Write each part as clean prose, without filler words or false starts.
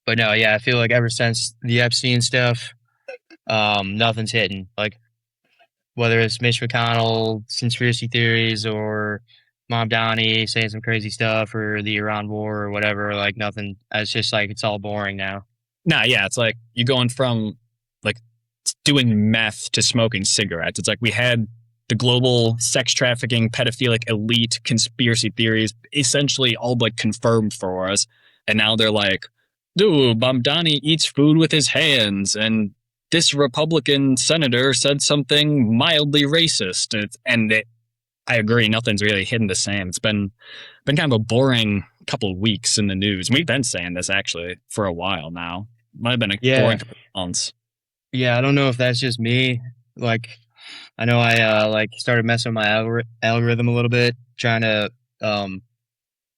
But no, yeah, I feel like ever since the Epstein stuff, nothing's hitting. Like whether it's Mitch McConnell conspiracy theories or Mom Donnie saying some crazy stuff or the Iran war or whatever, like nothing. It's just like it's all boring now. Nah, yeah, it's like you going from like doing meth to smoking cigarettes. It's like we had the global sex trafficking, pedophilic elite conspiracy theories essentially all but confirmed for us. And now they're like, dude, Mamdani eats food with his hands. And this Republican senator said something mildly racist. I agree, nothing's really hidden the same. It's been kind of a boring couple of weeks in the news. We've been saying this actually for a while now. Might have been a boring Yeah, couple of months. yeah. I don't know if that's just me. Like, I know I like started messing with my algorithm a little bit, trying to um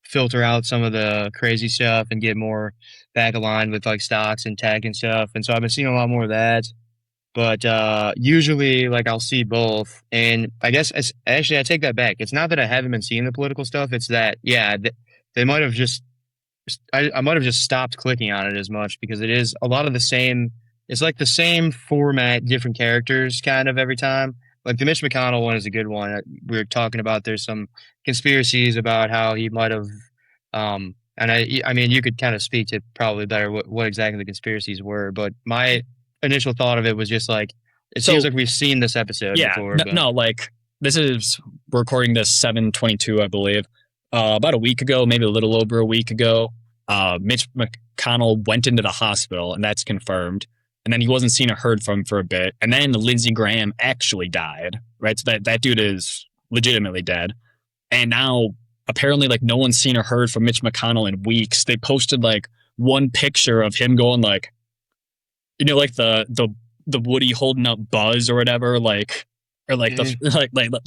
filter out some of the crazy stuff and get more back aligned with like stocks and tech and stuff. And so I've been seeing a lot more of that. But usually, like I'll see both, and I guess actually I take that back. It's not that I haven't been seeing the political stuff. It's that yeah, they might have just I might have just stopped clicking on it as much because it is a lot of the same. It's like the same format, different characters, kind of every time. Like the Mitch McConnell one is a good one. We were talking about there's some conspiracies about how he might have, and I mean, you could kind of speak to probably better what exactly the conspiracies were. But my initial thought of it was just like, it seems So like we've seen this episode yeah, before, but no, like this is we're recording this 7/22, I believe. About a week ago, maybe a little over a week ago, Mitch McConnell went into the hospital, and that's confirmed. And then he wasn't seen or heard from for a bit. And then Lindsey Graham actually died, right? So that dude is legitimately dead. And now apparently, like no one's seen or heard from Mitch McConnell in weeks. They posted like one picture of him going like, like the Woody holding up Buzz or whatever, like or like the mhm.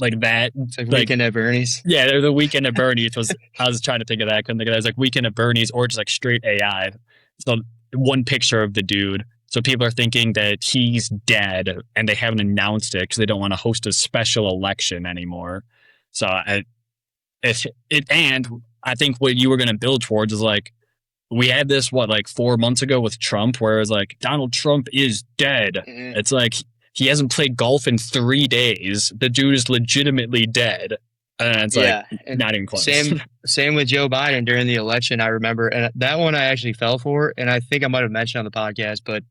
like that, It's like like Weekend at Bernie's. yeah, they're the Weekend at Bernie's. Was I was trying to think of that, I couldn't think of that. It was like Weekend at Bernie's or just like straight AI. So one picture of the dude. So people are thinking that he's dead, and they haven't announced it because they don't want to host a special election anymore. So if it and I think what you were going to build towards is like we had this what like 4 months ago with Trump, where it's like Donald Trump is dead. Mhm. It's like he hasn't played golf in 3 days. The dude is legitimately dead, and it's like Yeah, and not even close. same with Joe Biden during the election. I remember, and that one I actually fell for, and I think I might have mentioned on the podcast, but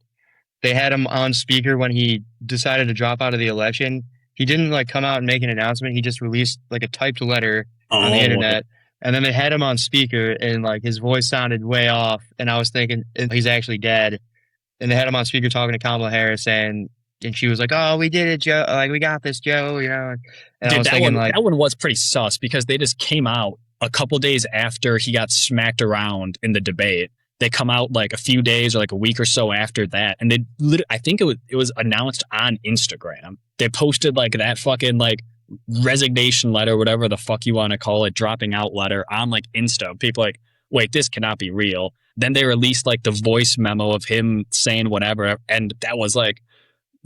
they had him on speaker when he decided to drop out of the election. He didn't like come out and make an announcement. He just released like a typed letter on the Oh, internet, and then they had him on speaker, and like his voice sounded way off, and I was thinking he's actually dead. And they had him on speaker talking to Kamala Harris, and she was like, "Oh, we did it, Joe. Like we got this, Joe." And I dude, was that thinking one like, that one was pretty sus because they just came out a couple days after he got smacked around in the debate. They come out like a few days or like a week or so after that, and I think it was announced on Instagram. They posted like that fucking like resignation letter, whatever the fuck you want to call it, dropping out letter on like Insta. People like, wait, this cannot be real. Then they released like the voice memo of him saying whatever, and that was like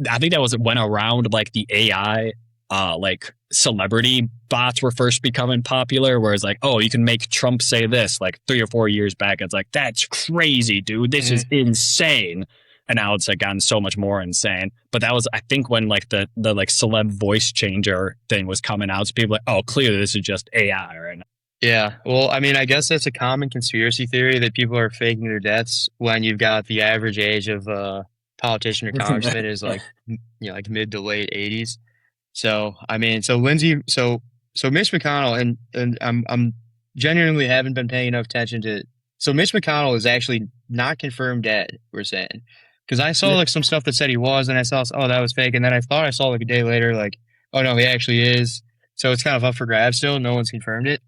I think that was went around like the AI like celebrity bots were first becoming popular, whereas like, oh, you can make Trump say this like 3 or 4 years back. It's like, that's crazy, dude. This is mhm. insane. And now it's like gotten so much more insane. But that was I think when like the like celeb voice changer thing was coming out. So people were like, oh, clearly this is just AI right now. Yeah. Well, I mean, I guess that's a common conspiracy theory that people are faking their deaths when you've got the average age of a politician or congressman is like, like mid to late 80s. So, I mean, so Mitch McConnell, and I'm genuinely haven't been paying enough attention to. So Mitch McConnell is actually not confirmed dead. We're saying because I saw like some stuff that said he was, and I saw oh that was fake, and then I thought I saw like a day later like oh no he actually is. So it's kind of up for grabs still. No one's confirmed it.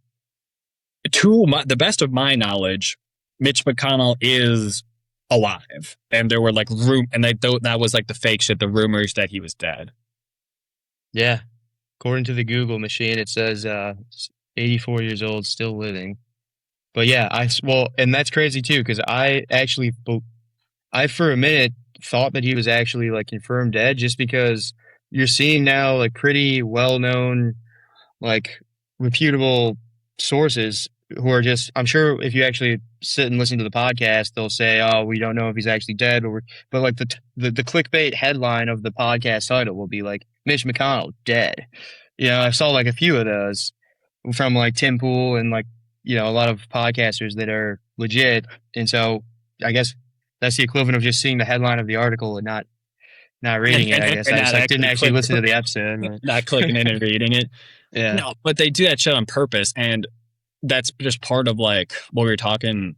The best of my knowledge, Mitch McConnell is alive, and there were like and that was like the fake shit, the rumors that he was dead. Yeah, according to the Google machine, it says 84 years old, still living. But yeah, well, and that's crazy too because I for a minute thought that he was actually like confirmed dead just because you're seeing now like pretty well known like reputable sources who are just, I'm sure if you actually sit and listen to the podcast, they'll say, "Oh, we don't know if he's actually dead," but like the clickbait headline of the podcast title will be like Mitch McConnell dead. I saw like a few of those from like Tim Pool and like a lot of podcasters that are legit, and so I guess that's the equivalent of just seeing the headline of the article and not reading it. I guess and I just not like didn't actually actually listen to the episode. But not clicking in and reading it. yeah, No, but they do that shit on purpose, and that's just part of like what we were talking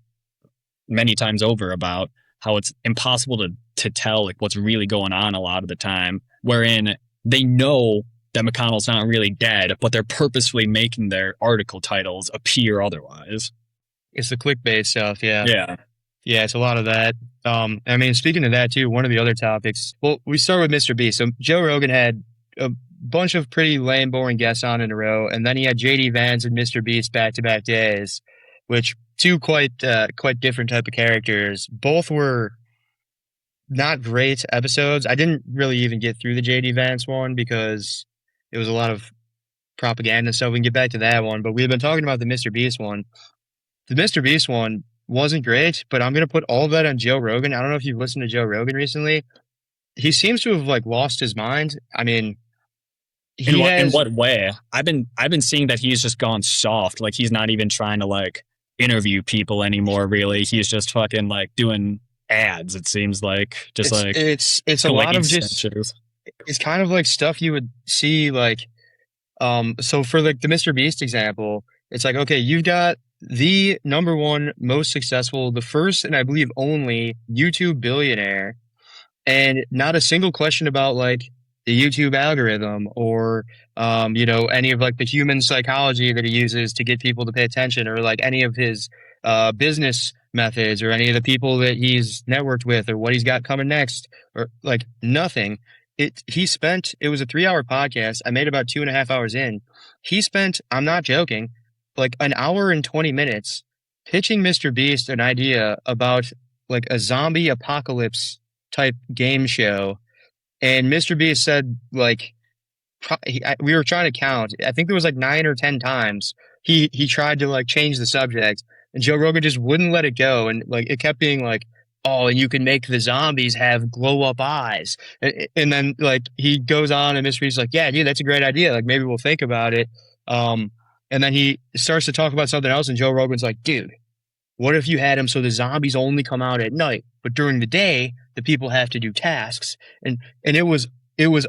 many times over about how it's impossible to tell like what's really going on a lot of the time. Wherein they know that McConnell's not really dead, but they're purposefully making their article titles appear otherwise. it's the clickbait stuff. Yeah. Yeah. Yeah, it's a lot of that. I mean, speaking of that too, one of the other topics. Well, we start with Mr. Beast. So Joe Rogan had a bunch of pretty lame, boring guests on in a row, and then he had JD Vance and Mr. Beast back to back days, which two quite different type of characters. Both were not great episodes. I didn't really even get through the JD Vance one because it was a lot of propaganda. So we can get back to that one. But we've been talking about the Mr. Beast one. The Mr. Beast one wasn't great, but I'm gonna put all of that on Joe Rogan. I don't know if you've listened to Joe Rogan recently. He seems to have like lost his mind. I mean, he In has what way? I've been seeing that he's just gone soft. Like he's not even trying to like interview people anymore, really. He's just fucking like doing ads, it seems like. Just like it's a lot of just censures. it's kind of like stuff you would see like so for like the Mr. Beast example, it's like, okay, you've got the number one most successful, the first and I believe only YouTube billionaire, and not a single question about like the YouTube algorithm or any of like the human psychology that he uses to get people to pay attention, or like any of his business methods, or any of the people that he's networked with, or what he's got coming next, or like nothing. It was a 3 hour podcast. I made about 2.5 hours in. He spent, I'm not joking, like an hour and 20 minutes pitching Mr. Beast an idea about like a zombie apocalypse type game show. And Mr. Beast said like we were trying to count. I think there was like 9 or 10 times he tried to like change the subject, and Joe Rogan just wouldn't let it go, and like it kept being like, oh, and you can make the zombies have glow up eyes, and then like he goes on, and Mr. Beast's like, yeah, dude, that's a great idea. Like maybe we'll think about it. And then he starts to talk about something else, and Joe Rogan's like, dude, what if you had him so the zombies only come out at night, but during the day the people have to do tasks? And it was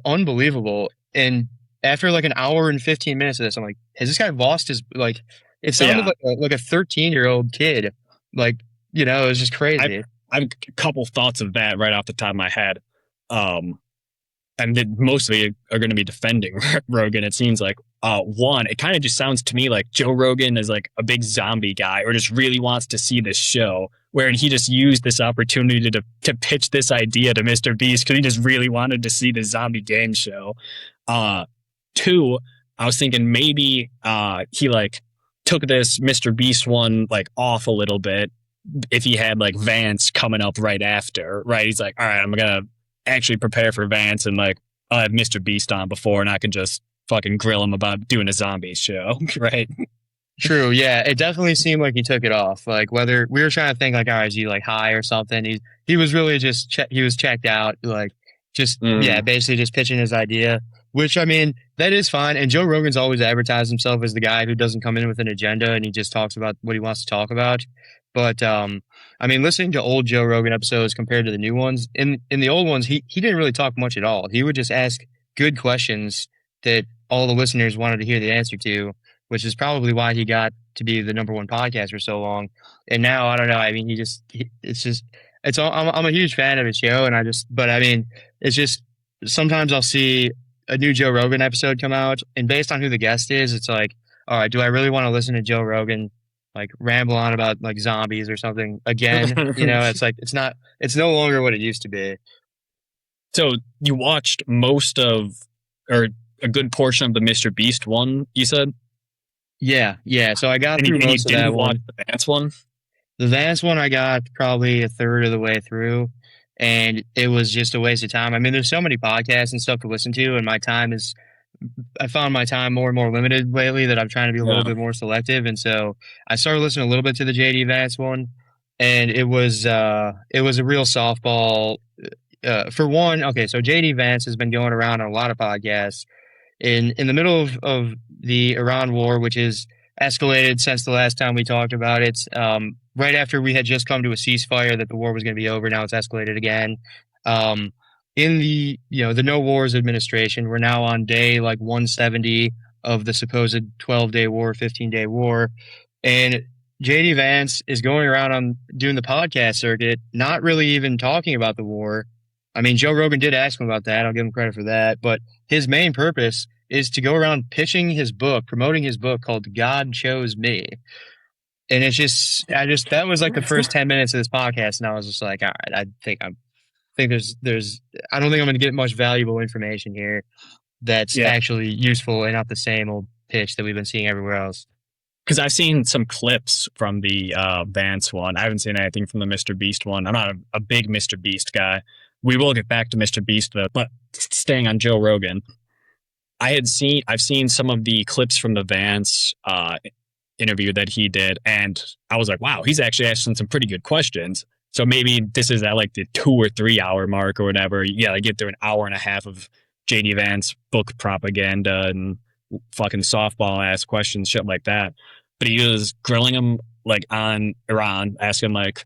unbelievable. And after like an hour and 15 minutes of this, I'm like, has this guy lost his like? It sounded like a 13-year-old kid. Like, it was just crazy. I've a couple thoughts of that right off the top of my head. And they mostly are going to be defending Rogan. It seems like one, it kind of just sounds to me like Joe Rogan is like a big zombie guy, or just really wants to see this show, wherein he just used this opportunity to pitch this idea to Mr. Beast because he just really wanted to see the zombie game show. Two, I was thinking maybe he like took this Mr. Beast one like off a little bit if he had like Vance coming up right after, right? He's like, all right, I'm gonna actually prepare for Vance, and like I'll have Mr. Beast on before, and I can just fucking grill him about doing a zombie show, right? True, yeah. It definitely seemed like he took it off. Like whether we were trying to think like, all right, is he like high or something? He was really just he was checked out, like just yeah, basically just pitching his idea. Which I mean, that is fine. And Joe Rogan's always advertised himself as the guy who doesn't come in with an agenda and he just talks about what he wants to talk about. But I mean, listening to old Joe Rogan episodes compared to the new ones, in the old ones, he didn't really talk much at all. He would just ask good questions that all the listeners wanted to hear the answer to, which is probably why he got to be the number one podcast for so long. And now I don't know. I mean, I'm a huge fan of his show, and but I mean, it's just sometimes I'll see a new Joe Rogan episode come out, and based on who the guest is, it's like, all right, do I really want to listen to Joe Rogan like ramble on about like zombies or something again? It's like it's no longer what it used to be. So you watched most of, or a good portion of the Mr. Beast one, you said? Yeah. So I got through most of that one. The Vance one? The Vance one I got probably a third of the way through, and it was just a waste of time. I mean, there's so many podcasts and stuff to listen to, and my time is I found my time more and more limited lately, that I'm trying to be a little Yeah. bit more selective. And so I started listening a little bit to the JD Vance one, and it was a real softball. For one, okay, so JD Vance has been going around on a lot of podcasts in the middle of the Iran war, which is escalated since the last time we talked about it. Right after we had just come to a ceasefire that the war was going to be over, now it's escalated again. Um, in the the No Wars administration, we're now on day like 170 of the supposed 12-day war, 15-day war, and JD Vance is going around on doing the podcast circuit, not really even talking about the war. I mean, Joe Rogan did ask him about that. I'll give him credit for that. But his main purpose is to go around pitching his book, promoting his book called God Chose Me. And it's just, that was like the first 10 minutes of this podcast. And I was just like, all right, think I don't think I'm going to get much valuable information here that's Yeah. actually useful and not the same old pitch that we've been seeing everywhere else. Because I've seen some clips from the Vance one. I haven't seen anything from the Mr. Beast one. I'm not a big Mr. Beast guy. We will get back to Mr. Beast though, but staying on Joe Rogan, I've seen some of the clips from the Vance interview that he did, and I was like, wow, he's actually asking some pretty good questions. So maybe this is at like the 2 or 3 hour mark or whatever. Yeah, I get through an hour and a half of JD Vance book propaganda and fucking softball ass questions, shit like that. But he was grilling him like on Iran, asking like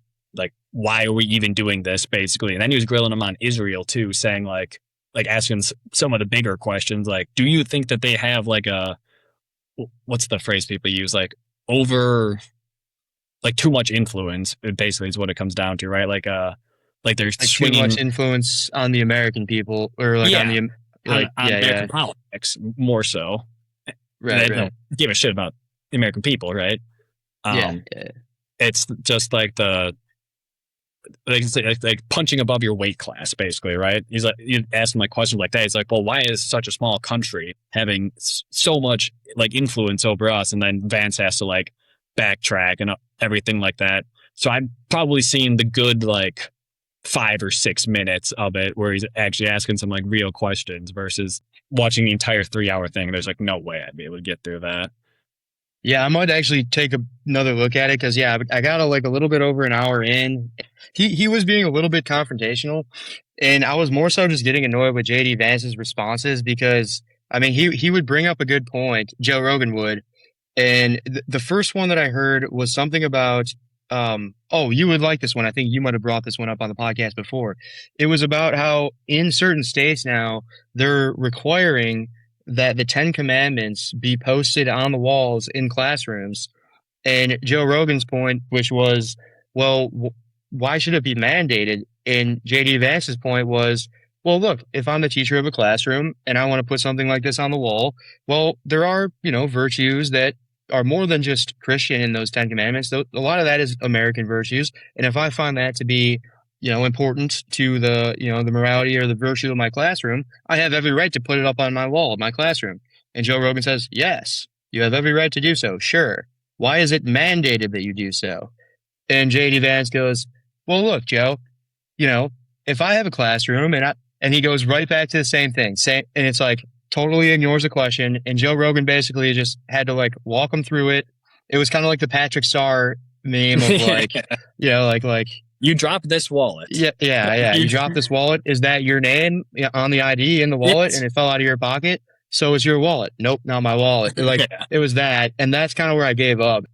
why are we even doing this, basically. And then he was grilling him on Israel too, saying like asking some of the bigger questions, like, do you think that they have like a, what's the phrase people use, over, like too much influence, basically is what it comes down to, right? Like they're Like too swinging, much influence on the American people, or like on yeah, the, like, on yeah, yeah, American politics more so. right, They don't right. give a shit about the American people, right? Yeah, Um, yeah. it's just like like punching above your weight class, basically, right? He's like, you ask him like questions like that. He's like, well, why is such a small country having so much like influence over us? And then Vance has to like backtrack and everything like that. So I've probably seen the good like 5 or 6 minutes of it where he's actually asking some like real questions versus watching the entire 3 hour thing. There's like no way I'd be able to get through that. Yeah, I might actually take another look at it because yeah, I got like a little bit over an hour in. He was being a little bit confrontational, and I was more so just getting annoyed with JD Vance's responses because I mean he would bring up a good point, Joe Rogan would, and the first one that I heard was something about oh, you would like this one. I think you might have brought this one up on the podcast before. It was about how in certain states now they're requiring that the Ten Commandments be posted on the walls in classrooms. And Joe Rogan's point, which was, well, why should it be mandated? And JD Vance's point was, well, look, if I'm the teacher of a classroom and I want to put something like this on the wall, well, there are, virtues that are more than just Christian in those Ten Commandments. A lot of that is American virtues. And if I find that to be, important to the, the morality or the virtue of my classroom, I have every right to put it up on my wall of my classroom. And Joe Rogan says, yes, you have every right to do so. Sure. Why is it mandated that you do so? And JD Vance goes, well, look, Joe, you know, if I have a classroom and he goes right back to the same thing, and it's like totally ignores the question. And Joe Rogan basically just had to like walk him through it. It was kind of like the Patrick Star meme of like, like You drop this wallet. yeah, yeah, yeah. You dropped this wallet. Is that your name on the ID in the wallet, Yes. and it fell out of your pocket? So it's your wallet. Nope, not my wallet. Like Yeah. it was that, and that's kind of where I gave up.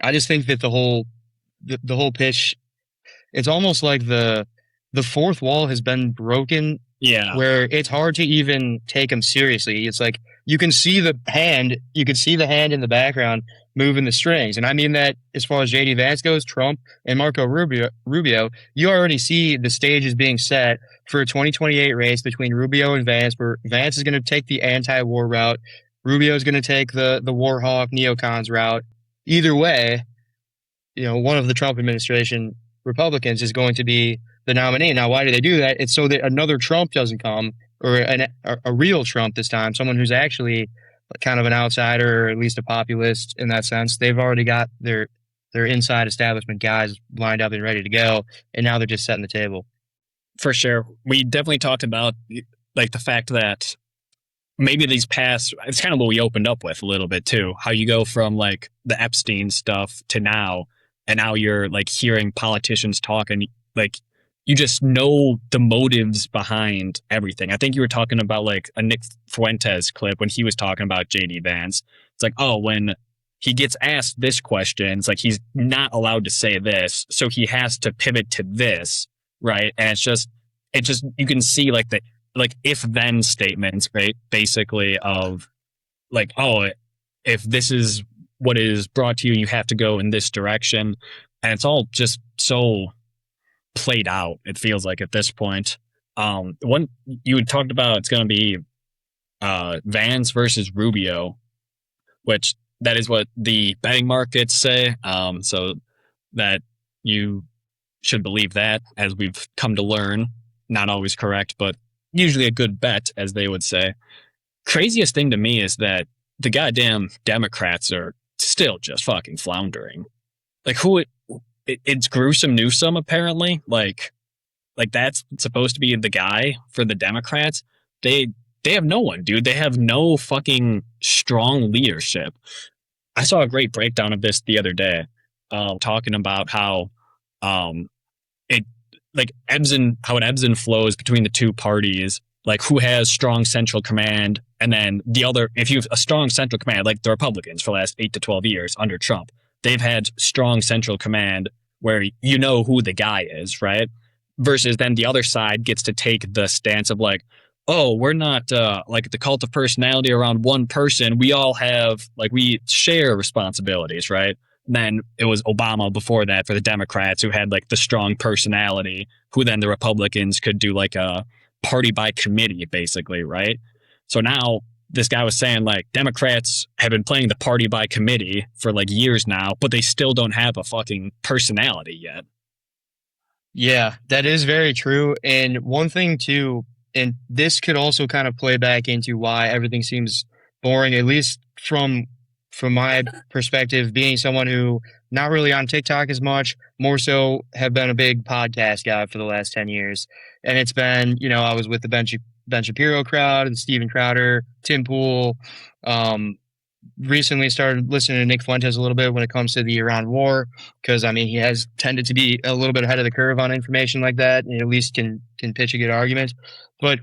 I just think that the whole pitch, it's almost like the fourth wall has been broken, Yeah. where it's hard to even take him seriously. It's like you can see the hand in the background moving the strings. And I mean that as far as JD Vance goes, Trump and Marco Rubio, you already see the stage is being set for a 2028 race between Rubio and Vance, where Vance is going to take the anti-war route. Rubio is going to take the war hawk neocons route. Either way, one of the Trump administration Republicans is going to be the nominee. Now, why do they do that? It's so that another Trump doesn't come, or a real Trump this time, someone who's actually kind of an outsider, or at least a populist in that sense. They've already got their inside establishment guys lined up and ready to go, and now they're just setting the table. For sure. We definitely talked about like the fact that maybe these past, it's kind of what we opened up with a little bit too, how you go from like the Epstein stuff to now, and now you're like hearing politicians talk, and like you just know the motives behind everything. I think you were talking about like a Nick Fuentes clip when he was talking about JD Vance. It's like, oh, when he gets asked this question, it's like he's not allowed to say this, so he has to pivot to this, right? And it just you can see like the like if then statements, right? Basically of like, oh, if this is what is brought to you, you have to go in this direction. And it's all just so played out, it feels like at this point. One you had talked about, it's going to be Vance versus Rubio, which that is what the betting markets say. So that you should believe that, as we've come to learn. Not always correct, but usually a good bet, as they would say. Craziest thing to me is that the goddamn Democrats are still just fucking floundering. Like it's gruesome Newsom apparently. Like that's supposed to be the guy for the Democrats. They have no one, dude. They have no fucking strong leadership. I saw a great breakdown of this the other day, talking about how it like how it ebbs and flows between the two parties, like who has strong central command, and then the other. If you have a strong central command, like the Republicans for the last 8 to 12 years under Trump, they've had strong central command where you know who the guy is, right? Versus then the other side gets to take the stance of like, oh, we're not like the cult of personality around one person. We all have like we share responsibilities, right? And then it was Obama before that for the Democrats, who had like the strong personality, who then the Republicans could do like a party by committee, basically, right? So now this guy was saying like Democrats have been playing the party by committee for like years now, but they still don't have a fucking personality yet. Yeah, that is very true. And one thing too, and this could also kind of play back into why everything seems boring, at least from my perspective, being someone who not really on TikTok as much, more so have been a big podcast guy for the last 10 years. And it's been, I was with the Ben Shapiro crowd and Steven Crowder, Tim Pool. Recently started listening to Nick Fuentes a little bit when it comes to the Iran war, because I mean he has tended to be a little bit ahead of the curve on information like that, and at least can pitch a good argument. But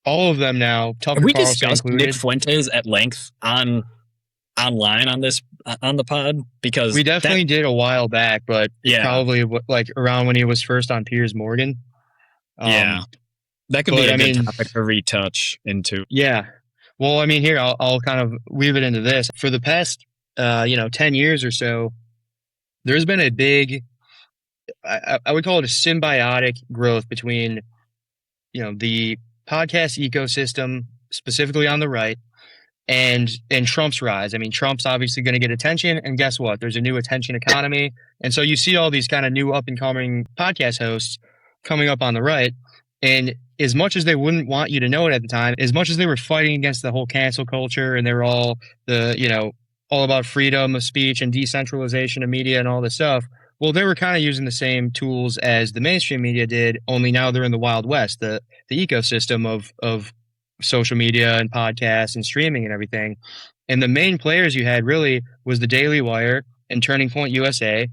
all of them now, Have Tucker we Carlson discussed Nick included, Fuentes at length online on this on the pod? Because we that, definitely did a while back, but yeah, probably like around when he was first on Piers Morgan. yeah, that could be But a I good mean, topic to retouch into. yeah. Well, I mean, here I'll kind of weave it into this. For the past 10 years or so, there's been a big, I would call it a symbiotic growth between, the podcast ecosystem, specifically on the right, and Trump's rise. I mean, Trump's obviously going to get attention, and guess what? There's a new attention economy, and so you see all these kind of new up and coming podcast hosts coming up on the right, and as much as they wouldn't want you to know it at the time, as much as they were fighting against the whole cancel culture, and they were all all about freedom of speech and decentralization of media and all this stuff. Well, they were kind of using the same tools as the mainstream media did, only now they're in the Wild West, the ecosystem of social media and podcasts and streaming and everything. And the main players you had really was the Daily Wire and Turning Point USA.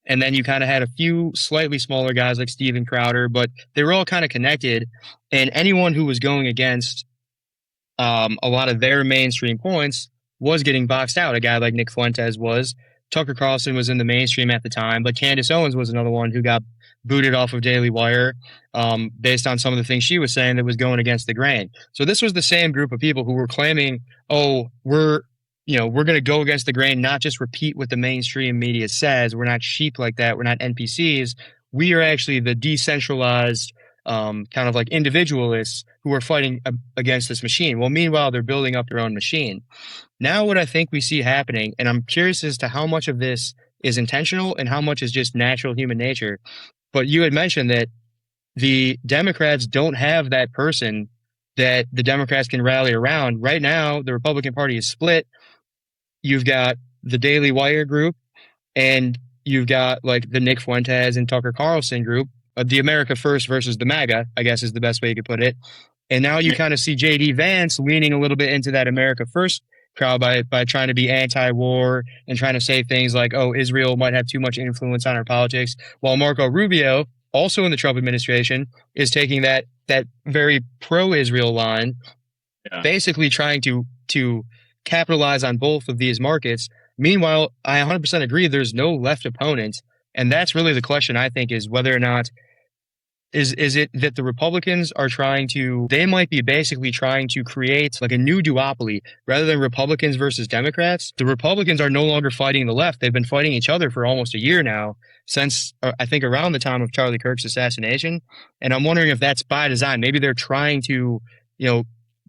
And then you kind of had a few slightly smaller guys like Steven Crowder, but they were all kind of connected. And anyone who was going against a lot of their mainstream points was getting boxed out. A guy like Nick Fuentes was. Tucker Carlson was in the mainstream at the time, but Candace Owens was another one who got booted off of Daily Wire based on some of the things she was saying that was going against the grain. So this was the same group of people who were claiming, oh, we're going to go against the grain, not just repeat what the mainstream media says. We're not sheep like that. We're not NPCs. We are actually the decentralized kind of like individualists who are fighting against this machine. Well, meanwhile, they're building up their own machine. Now what I think we see happening, and I'm curious as to how much of this is intentional and how much is just natural human nature. But you had mentioned that the Democrats don't have that person that the Democrats can rally around. Right now, the Republican Party is split. You've got the Daily Wire group, and you've got like the Nick Fuentes and Tucker Carlson group, the America First versus the MAGA, I guess is the best way you could put it. And now you Yeah. kind of see JD Vance leaning a little bit into that America First crowd by trying to be anti-war and trying to say things like, "Oh, Israel might have too much influence on our politics," while Marco Rubio, also in the Trump administration, is taking that very pro-Israel line, Yeah. basically trying to capitalize on both of these markets. Meanwhile, I 100% agree there's no left opponent, and that's really the question. I think is whether or not is it that the Republicans are trying to, they might be basically trying to create like a new duopoly rather than Republicans versus Democrats. The Republicans are no longer fighting the left. They've been fighting each other for almost a year now, since I think around the time of Charlie Kirk's assassination. And I'm wondering if that's by design. Maybe they're trying to,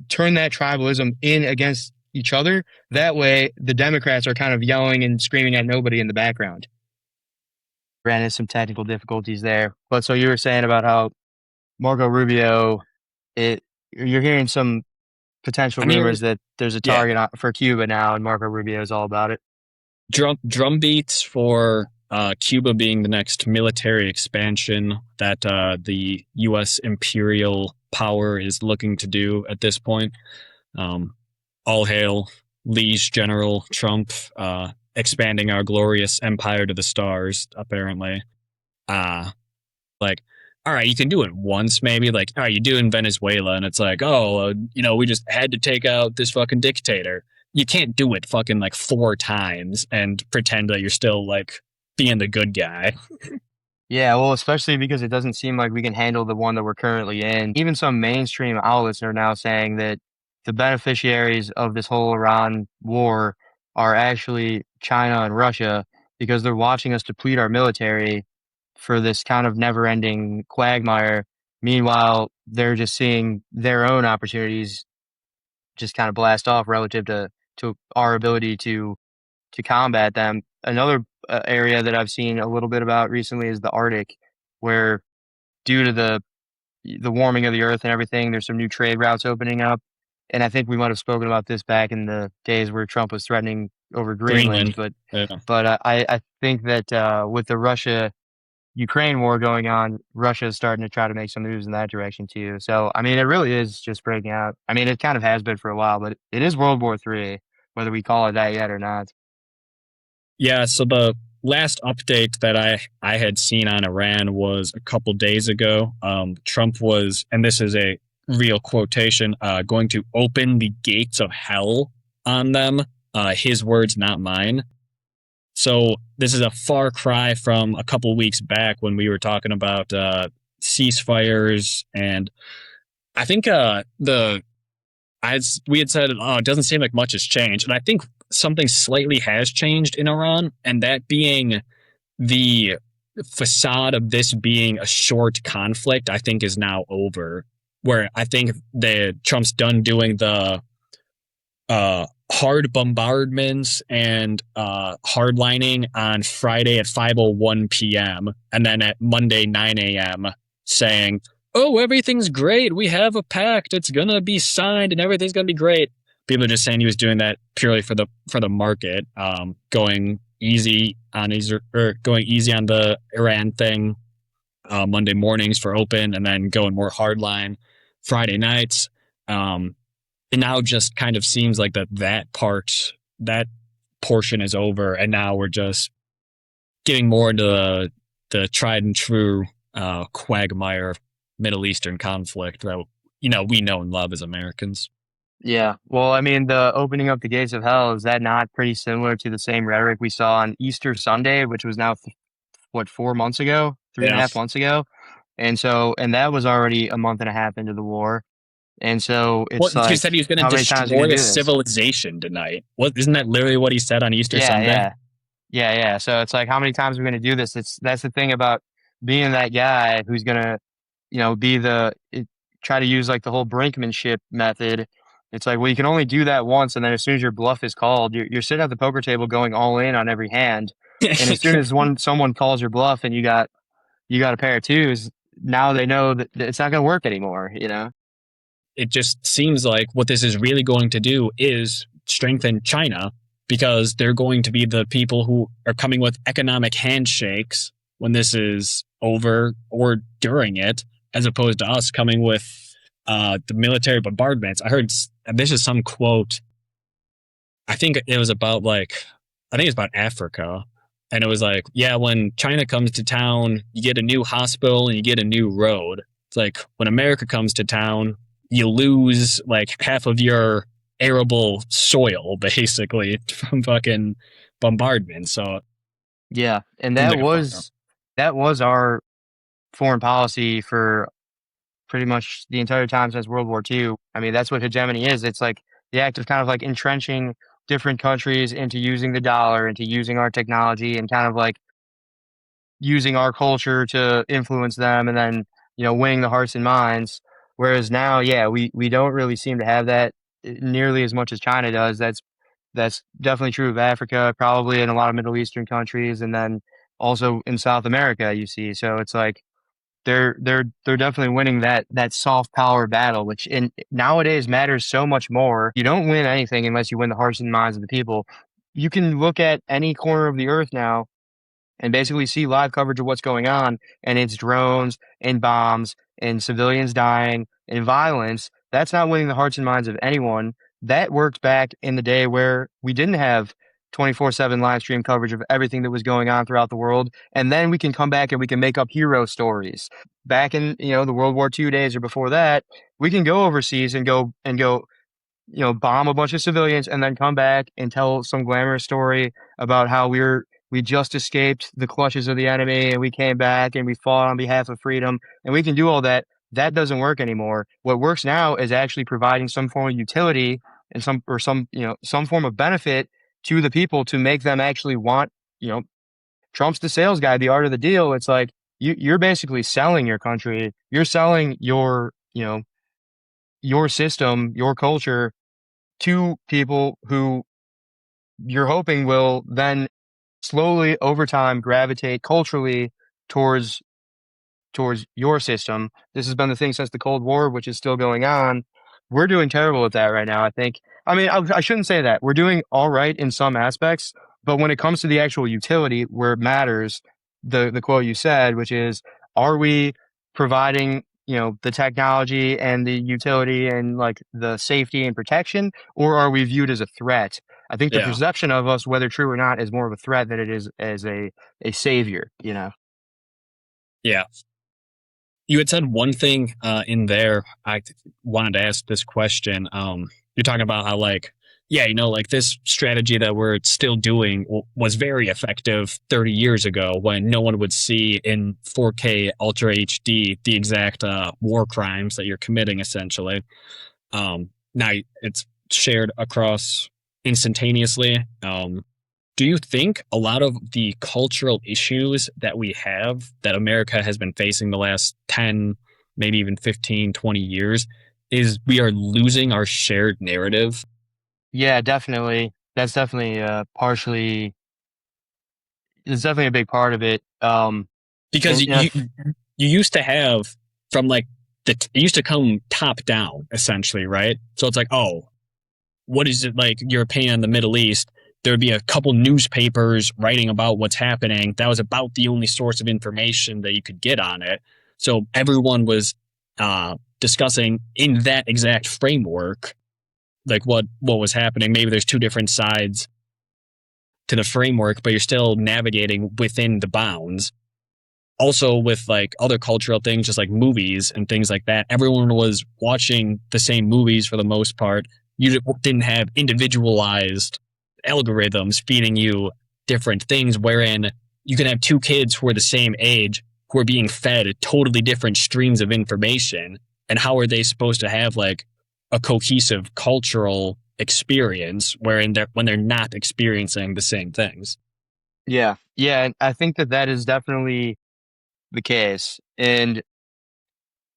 turn that tribalism in against each other. That way, the Democrats are kind of yelling and screaming at nobody in the background. Ran into some technical difficulties there. But so you were saying about how Marco Rubio, you're hearing some potential I'm hearing, rumors that there's a yeah, target for Cuba now, and Marco Rubio is all about it. drum beats for Cuba being the next military expansion that the U.S. imperial power is looking to do at this point. Um, all hail Liege General Trump, expanding our glorious empire to the stars, apparently. Like, all right, you can do it once, maybe. Like, all right, you do it in Venezuela, and it's like, oh, we just had to take out this fucking dictator. You can't do it fucking like 4 times and pretend that you're still like being the good guy. Yeah, well, especially because it doesn't seem like we can handle the one that we're currently in. Even some mainstream outlets are now saying that the beneficiaries of this whole Iran war are actually China and Russia because they're watching us deplete our military for this kind of never-ending quagmire. Meanwhile, they're just seeing their own opportunities just kind of blast off relative to our ability to combat them. Another area that I've seen a little bit about recently is the Arctic, where due to the warming of the earth and everything, there's some new trade routes opening up. And I think we might have spoken about this back in the days where Trump was threatening over Greenland, Greenland. Yeah. but I think that with the Russia Ukraine war going on, Russia is starting to try to make some moves in that direction too. So I mean, it really is just breaking out. I mean, it kind of has been for a while, but it is World War III, whether we call it that yet or not. Yeah, so the last update that I had seen on Iran was a couple days ago. Trump was, and this is a real quotation, going to open the gates of hell on them. His words, not mine. So this is a far cry from a couple weeks back when we were talking about ceasefires, and I think we had said, oh, it doesn't seem like much has changed, and I think something slightly has changed in Iran, and that being the facade of this being a short conflict, I think is now over. Where I think the Trump's done doing the hard bombardments and hardlining on Friday at 5:01 p.m. and then at Monday 9 a.m. saying, "Oh, everything's great. We have a pact. It's gonna be signed, and everything's gonna be great." People are just saying he was doing that purely for the market, going easy on going easy on the Iran thing Monday mornings for open, and then going more hardline Friday nights. It now just kind of seems like that portion is over, and now we're just getting more into the tried and true quagmire Middle Eastern conflict that we know and love as Americans. Yeah. Well, I mean, the opening up the gates of hell, is that not pretty similar to the same rhetoric we saw on Easter Sunday, which was now, what, 4 months ago, three and a Yeah. half months ago? And that was already a month and a half into the war. And so Well, it's he like, said he was going to how many times are you destroy going a to do this? civilization tonight. What isn't that literally what he said on Easter Yeah, Sunday? yeah. Yeah, yeah. So it's like, how many times are we going to do this? That's the thing about being that guy who's going to, be try to use like the whole brinkmanship method. It's like, well, you can only do that once, and then as soon as your bluff is called, you're sitting at the poker table going all in on every hand. And as soon as someone calls your bluff and you got a pair of twos, now they know that it's not going to work anymore. It just seems like what this is really going to do is strengthen China, because they're going to be the people who are coming with economic handshakes when this is over or during it, as opposed to us coming with the military bombardments. I heard this is some quote. I think it was about like I think it's about Africa. And it was like, yeah, when China comes to town, you get a new hospital and you get a new road. It's like when America comes to town, you lose like half of your arable soil basically from fucking bombardment. So Yeah, and seems like a fucker. that was our foreign policy for pretty much the entire time since World War II. I mean, that's what hegemony is. It's like the act of kind of like entrenching different countries into using the dollar, into using our technology, and kind of like using our culture to influence them, and then winning the hearts and minds. Whereas now, yeah, we don't really seem to have that nearly as much as China does. That's definitely true of Africa, probably in a lot of Middle Eastern countries, and then also in South America, you see. So it's like they're definitely winning that soft power battle, which in nowadays matters so much more. You don't win anything unless you win the hearts and minds of the people. You can look at any corner of the earth now and basically see live coverage of what's going on, and it's drones and bombs and civilians dying and violence. That's not winning the hearts and minds of anyone. That worked back in the day where we didn't have 24/7 live stream coverage of everything that was going on throughout the world. And then we can come back and we can make up hero stories. Back in, the World War II days or before that, we can go overseas and go bomb a bunch of civilians and then come back and tell some glamorous story about how we just escaped the clutches of the enemy and we came back and we fought on behalf of freedom, and we can do all that. That doesn't work anymore. What works now is actually providing some form of utility and some form of benefit to the people to make them actually want, Trump's the sales guy, the art of the deal. It's like you're basically selling your country. You're selling your system, your culture to people who you're hoping will then slowly over time gravitate culturally towards your system. This has been the thing since the Cold War, which is still going on. We're doing terrible at that right now, I think. I mean, I shouldn't say that. We're doing all right in some aspects, but when it comes to the actual utility where it matters, the quote you said, which is, are we providing, the technology and the utility and like the safety and protection, or are we viewed as a threat? I think the Yeah. perception of us, whether true or not, is more of a threat than it is as a savior. Yeah. You had said one thing in there. Wanted to ask this question. You're talking about how, like, yeah, like this strategy that we're still doing was very effective 30 years ago when no one would see in 4K Ultra HD the exact war crimes that you're committing, essentially. Now it's shared across instantaneously. Do you think a lot of the cultural issues that we have that America has been facing the last 10, maybe even 15, 20 years is we are losing our shared narrative? Yeah, definitely. That's definitely partially. It's definitely a big part of it. Because And you used to have from like it used to come top down essentially, right? So it's like, oh, what is it like your opinion on the Middle East? There would be a couple newspapers writing about what's happening. That was about the only source of information that you could get on it. So everyone was discussing in that exact framework, like what was happening. Maybe there's two different sides to the framework, but you're still navigating within the bounds. Also, with like other cultural things, just like movies and things like that, everyone was watching the same movies for the most part. You didn't have individualized algorithms feeding you different things, wherein you can have two kids who are the same age who are being fed totally different streams of information. And how are they supposed to have like a cohesive cultural experience wherein when they're not experiencing the same things? yeah, yeah, and I think that is definitely the case. And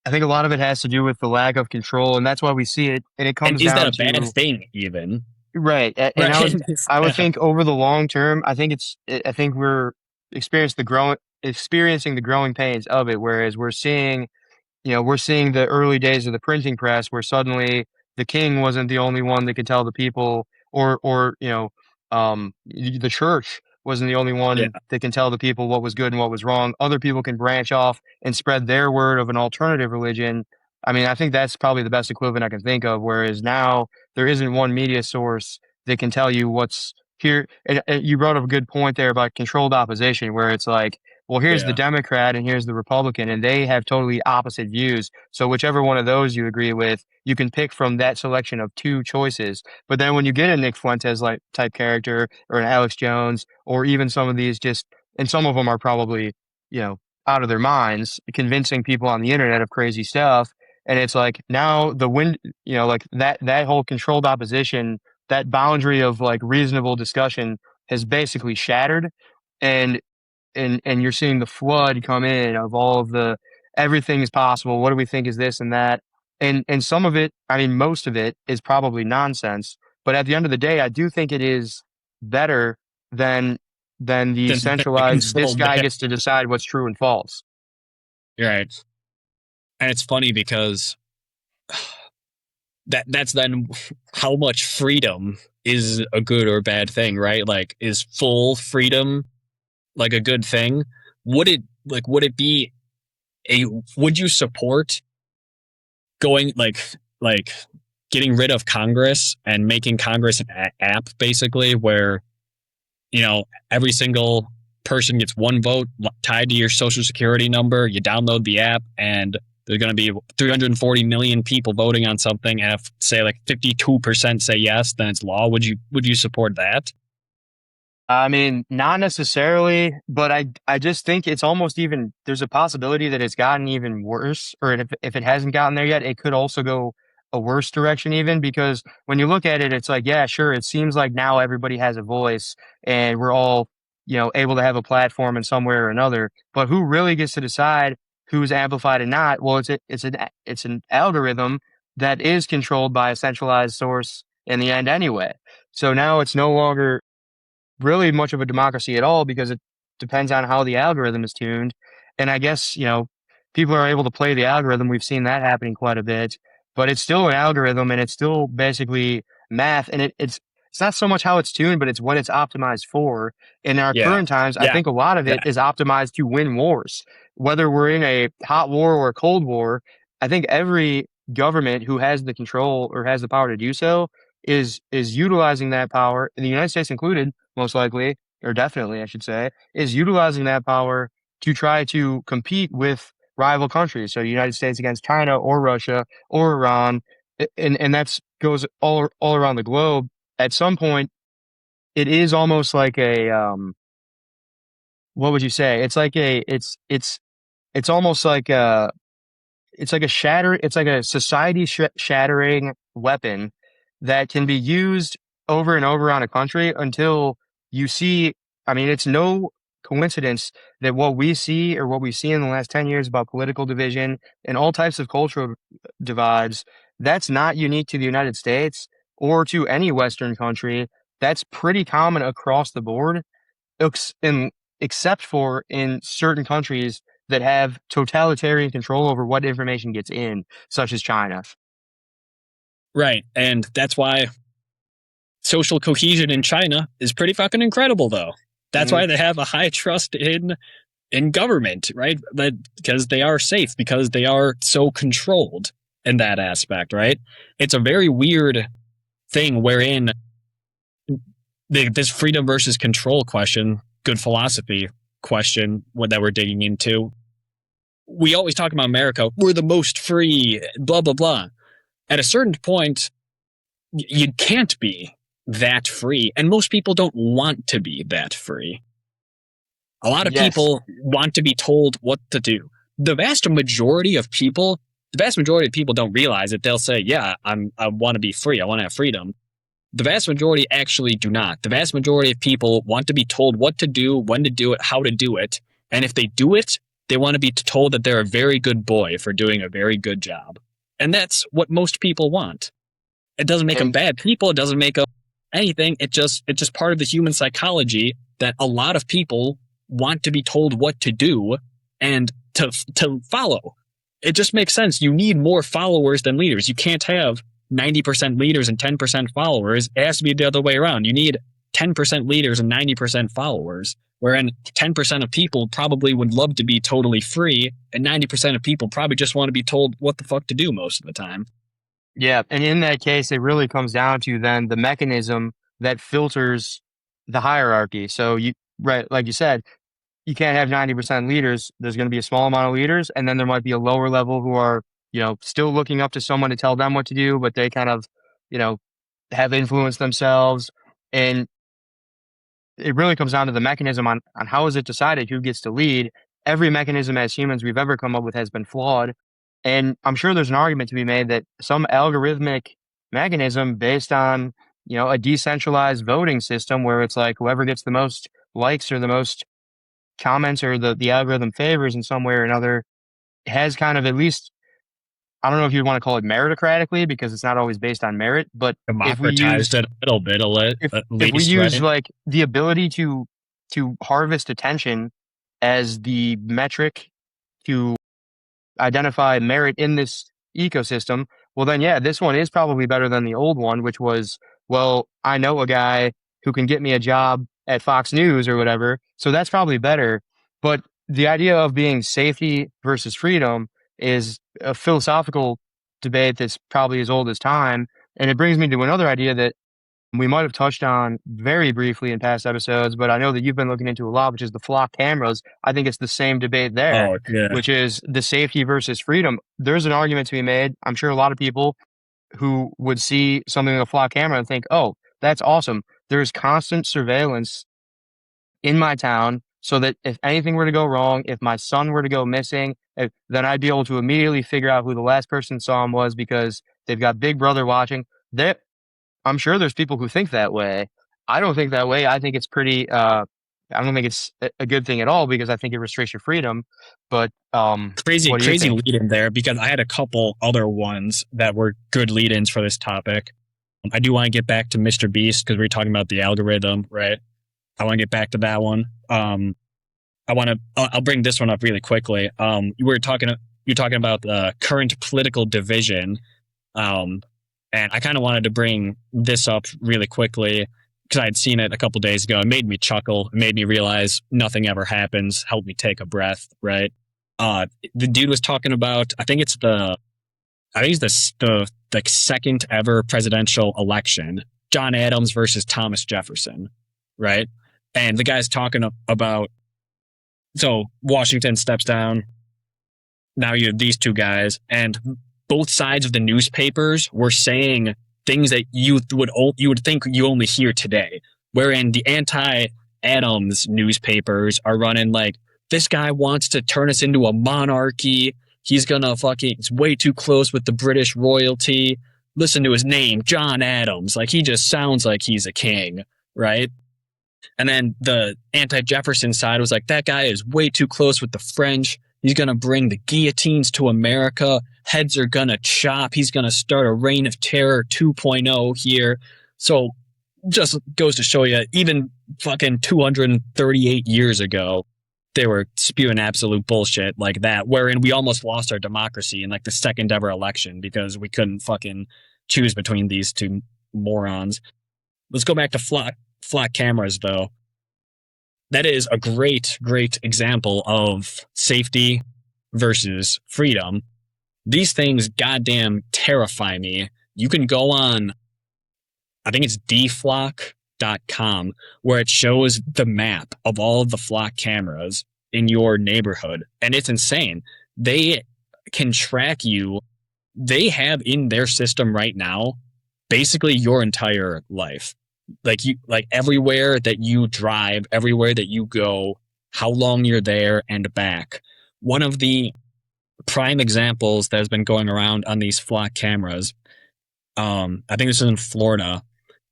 I think a lot of it has to do with the lack of control, and that's why we see it. And it And comes is that down a bad to thing even? right. And Right. I would Yeah. think over the long term, I think we're experiencing the growing pains of it. Whereas we're seeing the early days of the printing press where suddenly the king wasn't the only one that could tell the people, or the church wasn't the only Yeah. one that can tell the people what was good and what was wrong. Other people can branch off and spread their word of an alternative religion I mean, I think that's probably the best equivalent I can think of. Whereas now there isn't one media source that can tell you what's here. And you brought up a good point there about controlled opposition, where it's like, well, here's the Yeah. Democrat and here's the Republican, and they have totally opposite views. So whichever one of those you agree with, you can pick from that selection of two choices. But then when you get a Nick Fuentes like type character or an Alex Jones, or even some of these just, and some of them are probably, you know, out of their minds, convincing people on the internet of crazy stuff. And it's like now the wind, like that whole controlled opposition, that boundary of like reasonable discussion has basically shattered. And and you're seeing the flood come in of all of the everything is possible. What do we think is this and that? And some of it, I mean, most of it is probably nonsense. But at the end of the day, I do think it is better than the Then the centralized. This controlled guy gets to decide what's true and false. right. And it's funny because that's then how much freedom is a good or bad thing, right? Like, is full freedom like a good thing? Would it be a would you support going like getting rid of Congress and making Congress an app basically where every single person gets one vote tied to your social security number. You download the app and there's going to be 340 million people voting on something. And if say like 52% say yes, then it's law. Would you support that? I mean, not necessarily, but I just think it's almost even there's a possibility that it's gotten even worse, or if it hasn't gotten there yet, it could also go a worse direction even because when you look at it, it's like, yeah, sure, it seems like now everybody has a voice and we're all, able to have a platform in some way or another, but who really gets to decide who's amplified and not? Well, it's an algorithm that is controlled by a centralized source in the end anyway. So now it's no longer really much of a democracy at all because it depends on how the algorithm is tuned. And I guess, people are able to play the algorithm. We've seen that happening quite a bit, but it's still an algorithm and it's still basically math. And it's not so much how it's tuned, but it's what it's optimized for. In our Yeah. current times, I Yeah. think a lot of Yeah. it is optimized to win wars. Whether we're in a hot war or a cold war, I think every government who has the control or has the power to do so is utilizing that power, in the United States included, most likely, or definitely, I should say, is utilizing that power to try to compete with rival countries. So the United States against China or Russia or Iran, and that's goes all around the globe. At some point, it is almost like a what would you say? It's like it's almost like a it's like a society shattering weapon that can be used over and over on a country until you see, I mean, it's no coincidence that what we see or what we've seen in the last 10 years about political division and all types of cultural divides, that's not unique to the United States or to any Western country. That's pretty common across the board, in, except for in certain countries that have totalitarian control over what information gets in, such as China. Right. And that's why social cohesion in China is pretty fucking incredible, though. That's Mhm. why they have a high trust in government, right? Because they are safe, because they are so controlled in that aspect, right? It's a very weird thing wherein this freedom versus control question, good philosophy question, what that we're digging into. We always talk about America, we're the most free, blah, blah, blah. At a certain point, you can't be that free. And most people don't want to be that free. A lot of Yes. people want to be told what to do. The vast majority of people don't realize it. They'll say, yeah, I want to be free. I want to have freedom. The vast majority actually do not. The vast majority of people want to be told what to do, when to do it, how to do it. And if they do it, they want to be told that they're a very good boy for doing a very good job. And that's what most people want. It doesn't make them And bad people. It doesn't make them anything. It's just part of the human psychology that a lot of people want to be told what to do and to follow. It just makes sense. You need more followers than leaders. You can't have 90% leaders and 10% followers. It has to be the other way around. You need 10% leaders and 90% followers. wherein 10% of people probably would love to be totally free, and 90% of people probably just want to be told what the fuck to do most of the time. Yeah, and in that case, it really comes down to then the mechanism that filters the hierarchy. So you, right, like you said, you can't have 90% leaders. There's going to be a small amount of leaders, and then there might be a lower level who are, still looking up to someone to tell them what to do, but they kind of, you know, have influence themselves. And it really comes down to the mechanism on how is it decided who gets to lead. Every mechanism as humans we've ever come up with has been flawed. And I'm sure there's an argument to be made that some algorithmic mechanism based on, a decentralized voting system where it's like whoever gets the most likes or the most comments or the algorithm favors in some way or another has kind of at least, I don't know if you'd want to call it meritocratically because it's not always based on merit, but if we Democratized use it a little bit, at if we least, use right? like the ability to harvest attention as the metric to identify merit in this ecosystem, well then yeah, this one is probably better than the old one, which was, well, I know a guy who can get me a job at Fox News or whatever, so that's probably better. But the idea of being safety versus freedom is a philosophical debate that's probably as old as time. And it brings me to another idea that we might have touched on very briefly in past episodes, but I know that you've been looking into a lot, which is the flock cameras. I think it's the same debate there, Oh yeah, which is the safety versus freedom. There's an argument to be made. I'm sure a lot of people who would see something like a flock camera and think, oh, that's awesome. There's constant surveillance in my town so that if anything were to go wrong, if my son were to go missing, then I'd be able to immediately figure out who the last person saw him was because they've got Big Brother watching. I'm sure there's people who think that way. I don't think that way. I think it's pretty. I don't think it's a good thing at all because I think it restricts your freedom. But crazy what do you crazy think? lead in there because I had a couple other ones that were good lead-ins for this topic. I do want to get back to Mr. Beast because we were talking about the algorithm, right? I want to get back to that one. I'll bring this one up really quickly. You're talking about the current political division. And I kind of wanted to bring this up really quickly because I had seen it a couple days ago. It made me chuckle. It made me realize nothing ever happens. Helped me take a breath, right? The dude was talking about, I think it's the second ever presidential election, John Adams versus Thomas Jefferson, right? And the guy's talking about, so Washington steps down. Now you have these two guys, and both sides of the newspapers were saying things that you would think you only hear today. Wherein the anti-Adams newspapers are running like, this guy wants to turn us into a monarchy. He's it's way too close with the British royalty. Listen to his name, John Adams. Like, he just sounds like he's a king, right? And then the anti-Jefferson side was like, that guy is way too close with the French. He's going to bring the guillotines to America. Heads are going to chop. He's going to start a reign of terror 2.0 here. So just goes to show you, even fucking 238 years ago, they were spewing absolute bullshit like that, wherein we almost lost our democracy in like the second ever election because we couldn't fucking choose between these two morons. Let's go back to flock cameras, though. That is a great example of safety versus freedom. These things goddamn terrify me. You can go on, I think it's dflock.com, where it shows the map of all of the flock cameras in your neighborhood. And it's insane. They can track you. They have in their system right now basically your entire life. Like everywhere that you drive, everywhere that you go, how long you're there and back. One of the prime examples that has been going around on these flock cameras, I think this is in Florida.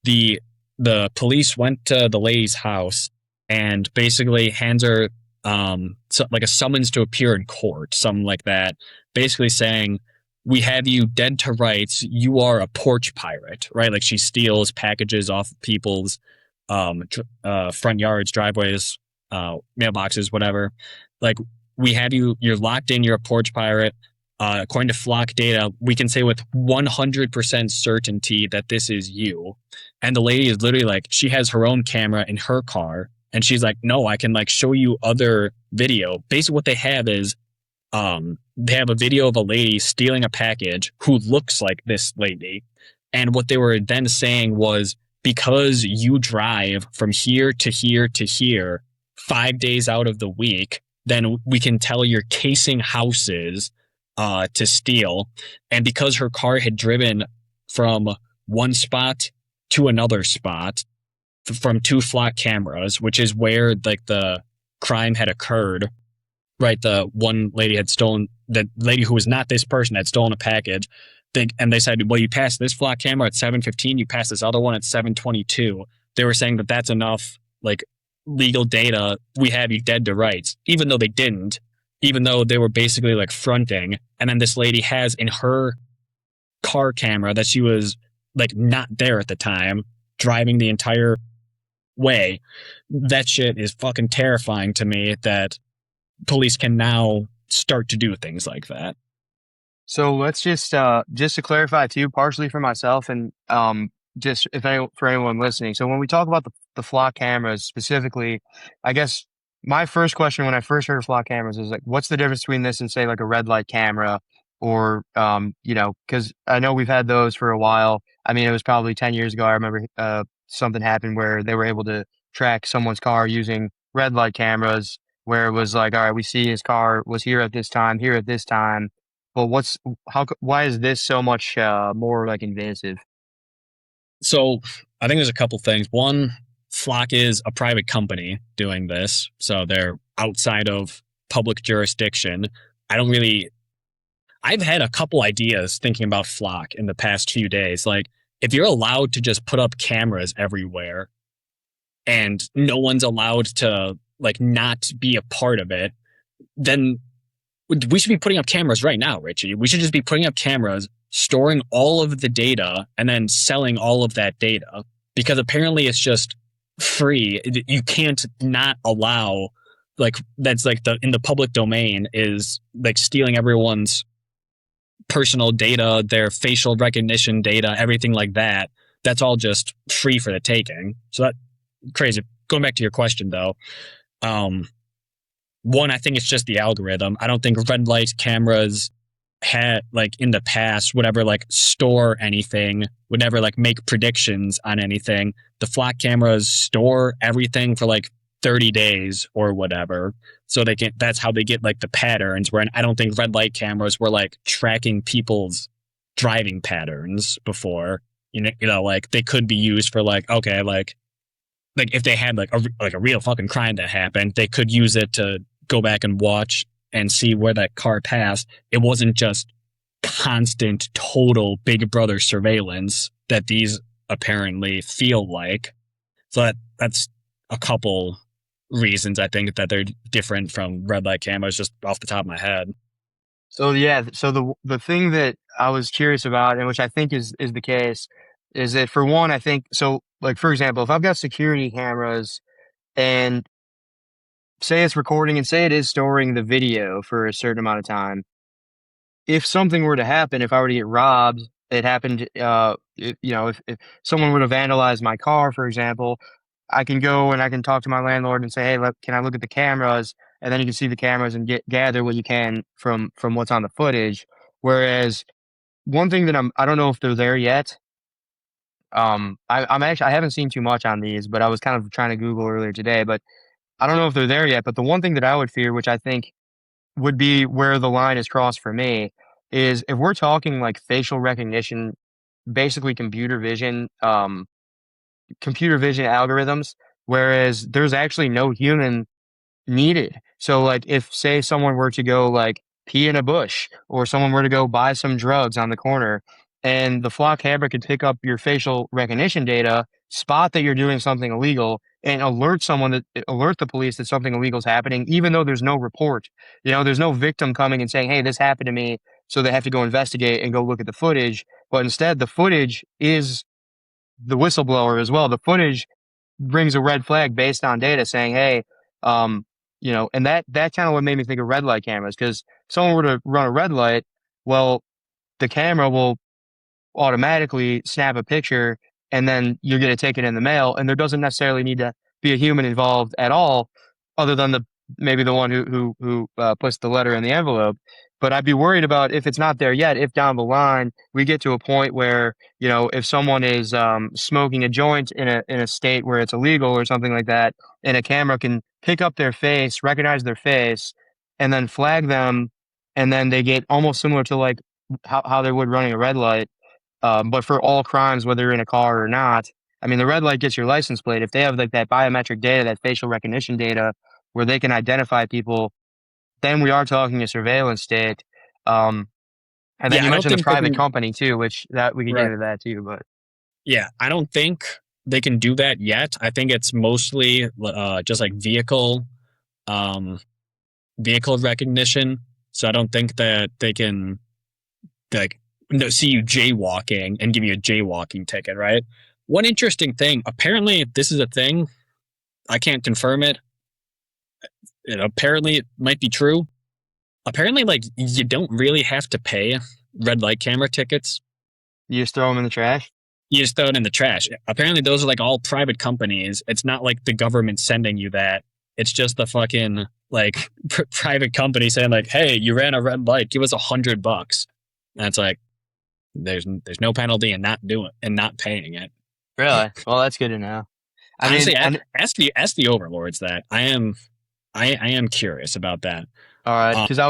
The police went to the lady's house and basically hands her like a summons to appear in court, something like that, basically saying, we have you dead to rights. You are a porch pirate, right? Like, she steals packages off people's front yards, driveways, mailboxes, whatever. Like, we have you. You're locked in. You're a porch pirate. According to Flock data, we can say with 100% certainty that this is you. And the lady is literally like, she has her own camera in her car, And she's like, no, I can like show you other video. Basically, what they have is they have a video of a lady stealing a package who looks like this lady. And what they were then saying was, because you drive from here to here to here 5 days out of the week, then we can tell you're casing houses to steal. And because her car had driven from one spot to another spot from two flock cameras, which is where like the crime had occurred, right? The one lady had stolen, the lady who was not this person had stolen a package. And they said, well, you passed this flock camera at 7:15, you passed this other one at 7:22. They were saying that that's enough, like, legal data. We have you dead to rights, even though they didn't, even though they were basically like fronting. And then this lady has in her car camera that she was like not there at the time, driving the entire way. That shit is fucking terrifying to me that police can now start to do things like that. So let's just to clarify too, partially for myself and just if any, for anyone listening. So when we talk about the flock cameras specifically, I guess my first question when I first heard of flock cameras is like, what's the difference between this and say like a red light camera or because I know we've had those for a while. I mean, it was probably 10 years ago. I remember something happened where they were able to track someone's car using red light cameras, where it was like, all right, we see his car was here at this time, here at this time. But why is this so much more like invasive? So I think there's a couple things. One, Flock is a private company doing this, so they're outside of public jurisdiction. I don't really. I've had a couple ideas thinking about Flock in the past few days. Like, if you're allowed to just put up cameras everywhere and no one's allowed to like not be a part of it, then we should be putting up cameras right now, Richie. We should just be putting up cameras, storing all of the data, and then selling all of that data because apparently it's just free. You can't not allow like that's like the in the public domain is like stealing everyone's personal data, their facial recognition data, everything like that. That's all just free for the taking. So that crazy. Going back to your question though, one, I think it's just the algorithm. I don't think red light cameras had like in the past would ever like store anything, would never like make predictions on anything. The flock cameras store everything for like 30 days or whatever. So they can, that's how they get like the patterns where I don't think red light cameras were like tracking people's driving patterns before, like they could be used for like, okay, like if they had like a real fucking crime that happened, they could use it to go back and watch and see where that car passed. It wasn't just constant, total Big Brother surveillance that these apparently feel like. So that's a couple reasons I think that they're different from red light cameras, just off the top of my head. So yeah, so the thing that I was curious about, and which I think is the case, is that for one, I think so. Like for example, if I've got security cameras and say it's recording and say it is storing the video for a certain amount of time, if something were to happen, if I were to get robbed, it happened, if someone were to vandalize my car, for example, I can go and I can talk to my landlord and say, hey, can I look at the cameras? And then you can see the cameras and gather what you can from what's on the footage. Whereas one thing that I don't know if they're there yet. I haven't seen too much on these, but I was kind of trying to Google earlier today, but I don't know if they're there yet. But the one thing that I would fear, which I think would be where the line is crossed for me, is if we're talking like facial recognition, basically computer vision algorithms, whereas there's actually no human needed. So like if say someone were to go like pee in a bush or someone were to go buy some drugs on the corner and the flock camera could pick up your facial recognition data, spot that you're doing something illegal and alert the police that something illegal is happening, even though there's no report. There's no victim coming and saying, hey, this happened to me. So they have to go investigate and go look at the footage. But instead the footage is the whistleblower as well. The footage brings a red flag based on data saying, hey, and that kind of what made me think of red light cameras, because someone were to run a red light, well, the camera will automatically snap a picture and then you're going to take it in the mail, and there doesn't necessarily need to be a human involved at all, other than the maybe the one who puts the letter in the envelope. But I'd be worried about if it's not there yet. If down the line we get to a point where if someone is smoking a joint in a state where it's illegal or something like that, and a camera can pick up their face, recognize their face, and then flag them, and then they get almost similar to like how they would running a red light, but for all crimes, whether you're in a car or not. I mean, the red light gets your license plate. If they have like that biometric data, that facial recognition data, where they can identify people, then we are talking a surveillance state. Um, and then Yeah, you I don't mentioned the think they private can. company too, which that we could get Right. into that too. But Yeah, I don't think they can do that yet. I think it's mostly just like um, vehicle recognition. So I don't think that they can like no, see you jaywalking and give you a jaywalking ticket, right? One interesting thing, apparently this is a thing. I can't confirm it. Apparently it might be true. Apparently, like you don't really have to pay red light camera tickets. you just throw them in the trash. You just throw it in the trash. Apparently, those are like all private companies. It's not like the government sending you that. It's just the fucking like private company saying like, "Hey, you ran a red light. Give us $100." And it's like there's no penalty in not doing and not paying it. Really? Well, that's good to know. I mean, Honestly, and ask the overlords that. I am curious about that. all right, Um, because I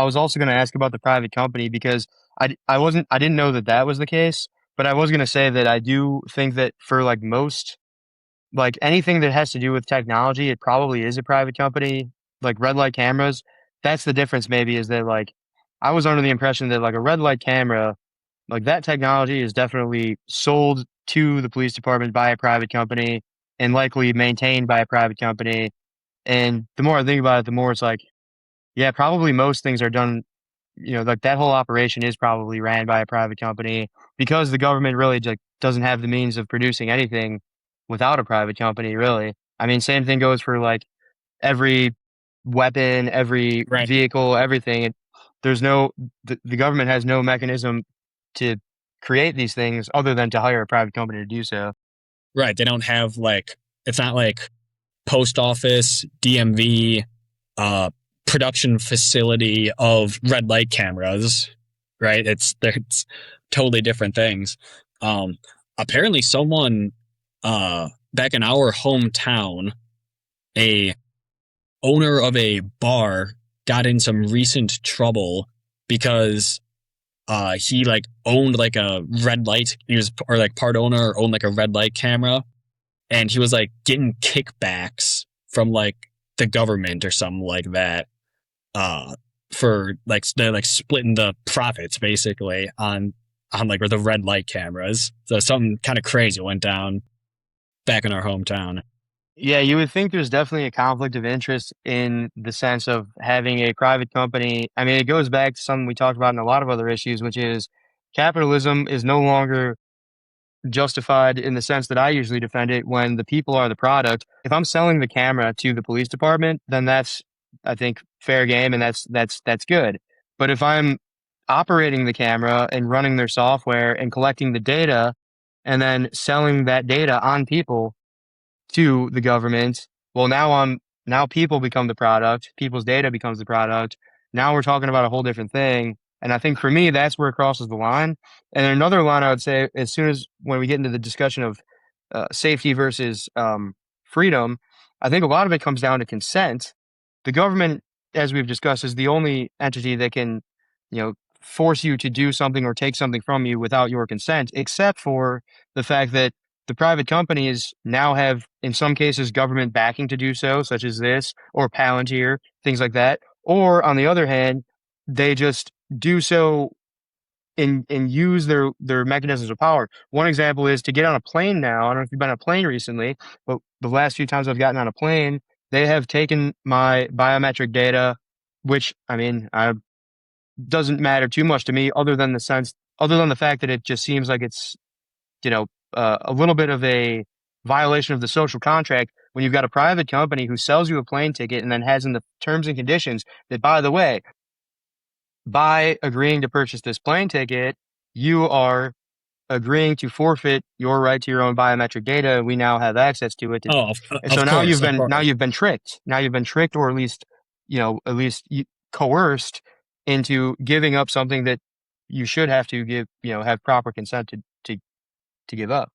was also going to ask about the private company because I didn't know that that was the case, but I was going to say that I do think that for like most like anything that has to do with technology, it probably is a private company. Like red light cameras, that's the difference. Maybe is that like I was under the impression that like a red light camera, like that technology is definitely sold to the police department by a private company and likely maintained by a private company. And the more I think about it, the more it's like, yeah, probably most things are done, like that whole operation is probably ran by a private company because the government really just doesn't have the means of producing anything without a private company, really. I mean, same thing goes for like every weapon, every right, vehicle, everything. The government has no mechanism to create these things other than to hire a private company to do so. right. They don't have like it's not like post office, DMV, uh, production facility of red light cameras, right? It's totally different things. Um, Apparently, someone back in our hometown, a owner of a bar got in some recent trouble because he like owned like a red light. He was or like part owner or owned like a red light camera, and he was like getting kickbacks from like the government or something like that uh for like they're like splitting the profits basically on like the red light cameras. So something kind of crazy went down back in our hometown. Yeah, you would think there's definitely a conflict of interest in the sense of having a private company. I mean, it goes back to something we talked about in a lot of other issues, which is capitalism is no longer justified in the sense that I usually defend it when the people are the product. If I'm selling the camera to the police department, then that's, I think, fair game and that's good. But if I'm operating the camera and running their software and collecting the data and then selling that data on people to the government. Well, now people become the product. People's data becomes the product. Now we're talking about a whole different thing. And I think for me, that's where it crosses the line. And another line I would say, as soon as when we get into the discussion of safety versus freedom, I think a lot of it comes down to consent. The government, as we've discussed, is the only entity that can, force you to do something or take something from you without your consent, except for the fact that the private companies now have, in some cases, government backing to do so, such as this, or Palantir, things like that. Or on the other hand, they just do so and use their mechanisms of power. One example is to get on a plane now. I don't know if you've been on a plane recently, but the last few times I've gotten on a plane, they have taken my biometric data, which I mean, I doesn't matter too much to me, other than the fact that it just seems like it's a little bit of a violation of the social contract when you've got a private company who sells you a plane ticket and then has in the terms and conditions that, by the way, by agreeing to purchase this plane ticket, you are agreeing to forfeit your right to your own biometric data. We now have access to it. Oh, And so of course, of now course. you've been tricked. Now you've been tricked, or at least coerced into giving up something that you should have to give, have proper consent to give up.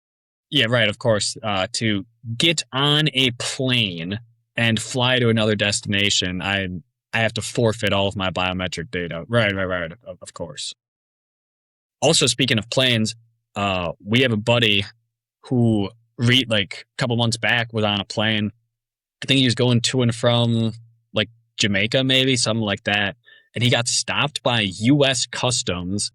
Yeah, right. Of course, to get on a plane and fly to another destination, I have to forfeit all of my biometric data. Right, right, right. Of course. Also, speaking of planes, we have a buddy who like a couple months back was on a plane. I think he was going to and from like Jamaica, maybe something like that, and he got stopped by U.S. Customs,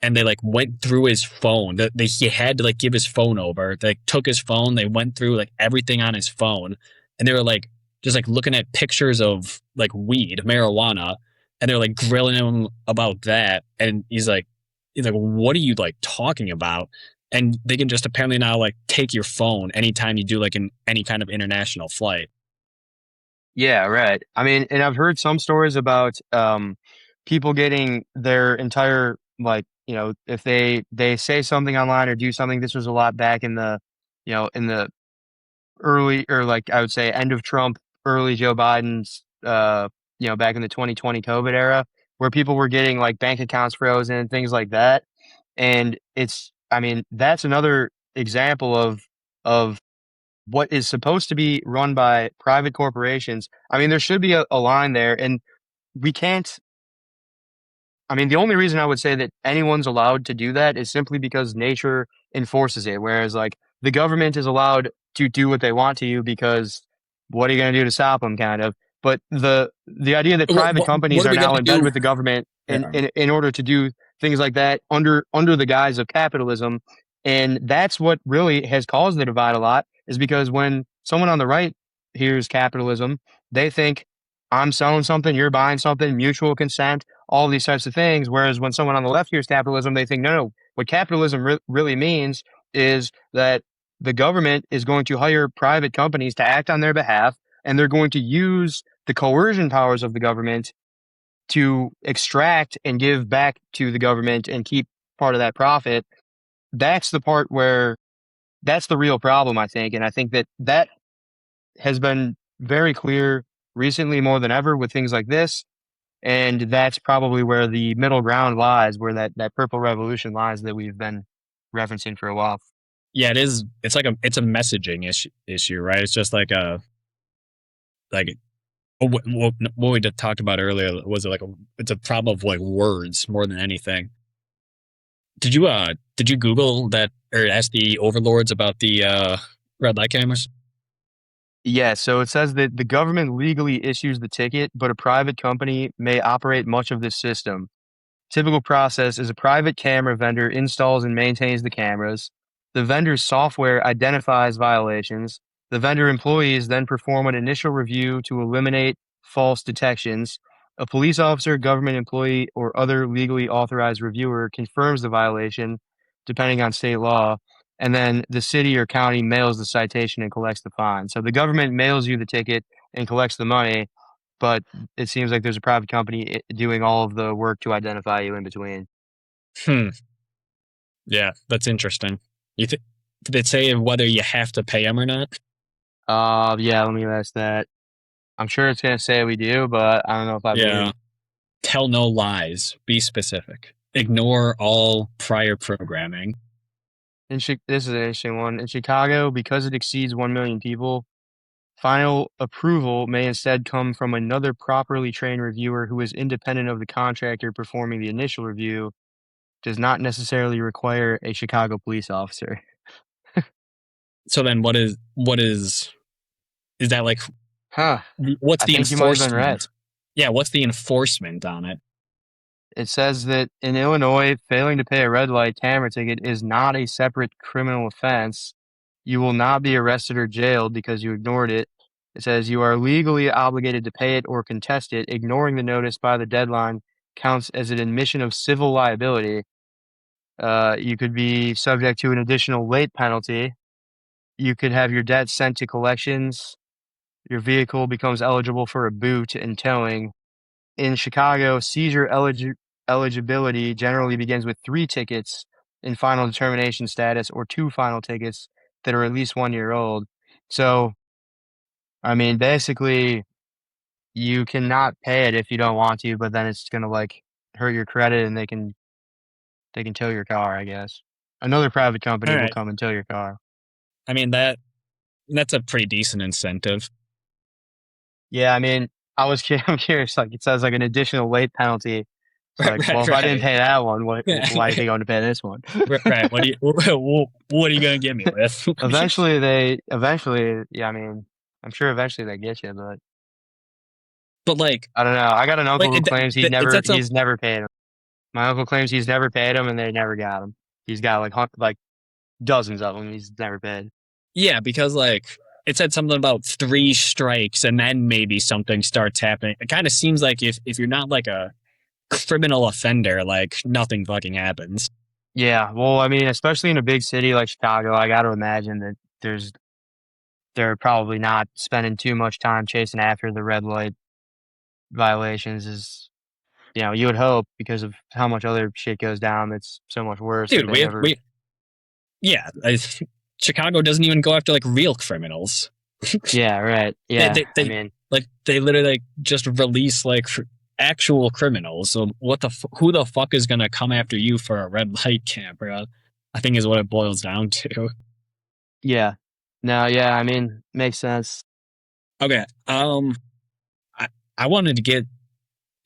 and they like went through his phone. He had to like give his phone over. They took his phone. They went through like everything on his phone, and they were like just like looking at pictures of like weed, marijuana, and they're like grilling him about that. And he's like, what are you like talking about? And they can just apparently now like take your phone anytime you do like any kind of international flight. Yeah, right. I mean, and I've heard some stories about people getting their entire if they say something online or do something. This was a lot back in the early, or like I would say end of Trump, early Joe Biden's back in the 2020 COVID era, where people were getting like bank accounts frozen and things like that. And I mean, that's another example of what is supposed to be run by private corporations. I mean, there should be a line there, and we can't. I mean, the only reason I would say that anyone's allowed to do that is simply because nature enforces it. Whereas, like, the government is allowed to do what they want to you because what are you going to do to stop them, kind of. But the idea that private What companies are are we now gonna in bed do? with the government Yeah. in order to do things like that under the guise of capitalism, and that's what really has caused the divide a lot, is because when someone on the right hears capitalism, they think I'm selling something, you're buying something, mutual consent, all these types of things. Whereas when someone on the left hears capitalism, they think, no, no, what capitalism really means is that the government is going to hire private companies to act on their behalf, and they're going to use the coercion powers of the government to extract and give back to the government and keep part of that profit. That's the part where that's the real problem, I think. And I think that has been very clear recently more than ever with things like this. And that's probably where the middle ground lies, where that purple revolution lies that we've been referencing for a while. Yeah, it is. It's a messaging issue, right? It's just like what we talked about earlier was it's a problem of like words more than anything. Did you Google that or ask the overlords about the red light cameras? Yeah, so it says that the government legally issues the ticket, but a private company may operate much of this system. Typical process is a private camera vendor installs and maintains the cameras. The vendor's software identifies violations. The vendor employees then perform an initial review to eliminate false detections. A police officer, government employee, or other legally authorized reviewer confirms the violation, depending on state law, and then the city or county mails the citation and collects the fine. So the government mails you the ticket and collects the money, but it seems like there's a private company doing all of the work to identify you in between. Hmm. Yeah, that's interesting. You think did it say whether you have to pay them or not? Yeah, let me ask that. I'm sure it's gonna say we do, but I don't know if I believe Yeah. it. Tell no lies. Be specific. Ignore all prior programming. This is an interesting one. In Chicago, because it exceeds 1 million people, final approval may instead come from another properly trained reviewer who is independent of the contractor performing the initial review, does not necessarily require a Chicago police officer. So then is that like Huh. what's I the think you might have been right. enforcement? Yeah, what's the enforcement on it? It says that in Illinois, failing to pay a red light camera ticket is not a separate criminal offense. You will not be arrested or jailed because you ignored it. It says you are legally obligated to pay it or contest it. Ignoring the notice by the deadline counts as an admission of civil liability. You could be subject to an additional late penalty. You could have your debt sent to collections. Your vehicle becomes eligible for a boot and towing. In Chicago, seizure eligibility generally begins with 3 tickets in final determination status or 2 final tickets that are at least 1 year old. So, I mean, basically, you cannot pay it if you don't want to, but then it's gonna like hurt your credit, and they can tow your car, I guess. Another private All company will right. come and tow your car. I mean that's a pretty decent incentive. Yeah, I mean, I'm curious. Like, it says like an additional late penalty. It's Right, like, well, right, if I didn't right. pay that one, why do you think I'm going to pay this one? Right. What are you gonna get me with? Eventually, yeah. I mean, I'm sure eventually they get you, but But I don't know. I got an uncle like who claims it's that some he's never paid him. My uncle claims he's never paid him, and they never got him. He's got like dozens of them. He's never paid. yeah, because like it said something about 3 strikes and then maybe something starts happening. It kind of seems like if you're not like a criminal offender, like nothing fucking happens. Yeah, well, I mean, especially in a big city like Chicago, I got to imagine that they're probably not spending too much time chasing after the red light violations. You would hope, because of how much other shit goes down. It's so much worse that Dude, they never. we yeah, Chicago doesn't even go after like real criminals. Yeah, right. they, Yeah, they, I they mean, like they literally like, just release like actual criminals. So who the fuck is gonna come after you for a red light camera? I think is what it boils down to. yeah. No, yeah, I mean, makes sense. Okay, I, I wanted to get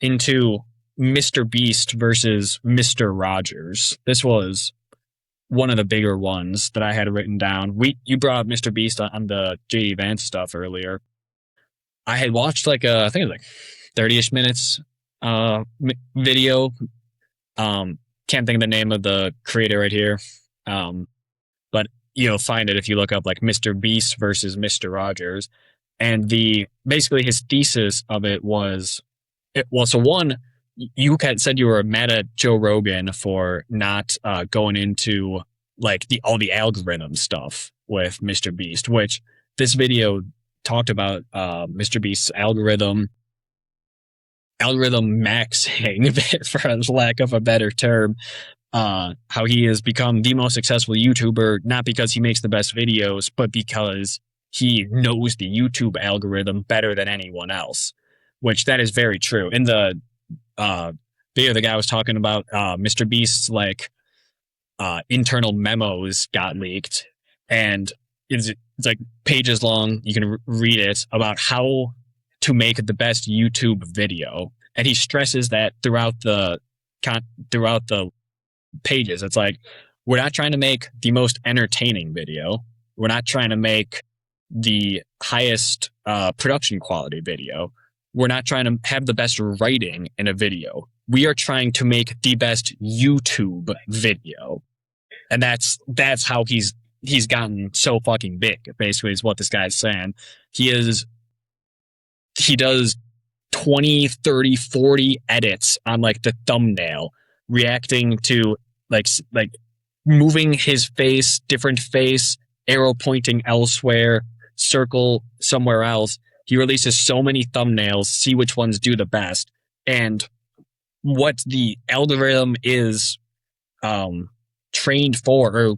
into Mr. Beast versus Mr. Rogers. This was one of the bigger ones that I had written down. You brought up Mr. Beast on the JD Vance stuff earlier. I had watched like I think it was like 30ish minutes video. Can't think of the name of the creator right here. But you'll find it if you look up like Mr. Beast versus Mr. Rogers. And the basically his thesis of it was so one, you had said you were mad at Joe Rogan for not going into like all the algorithm stuff with Mr. Beast, which this video talked about Mr. Beast's algorithm maxing, for lack of a better term, how he has become the most successful YouTuber, not because he makes the best videos, but because he knows the YouTube algorithm better than anyone else, which that is very true. In the video, the guy was talking about Mr. Beast's like internal memos got leaked, and it's like pages long. You can read it about how to make the best YouTube video, and he stresses that throughout the pages. It's like, we're not trying to make the most entertaining video. We're not trying to make the highest production quality video. We're not trying to have the best writing in a video. We are trying to make the best YouTube video. And that's how he's gotten so fucking big, basically, is what this guy's saying. He does 20, 30, 40 edits on like the thumbnail, reacting to like moving his face, different face, arrow pointing elsewhere, circle somewhere else. He releases so many thumbnails, see which ones do the best. And what the algorithm is trained for, or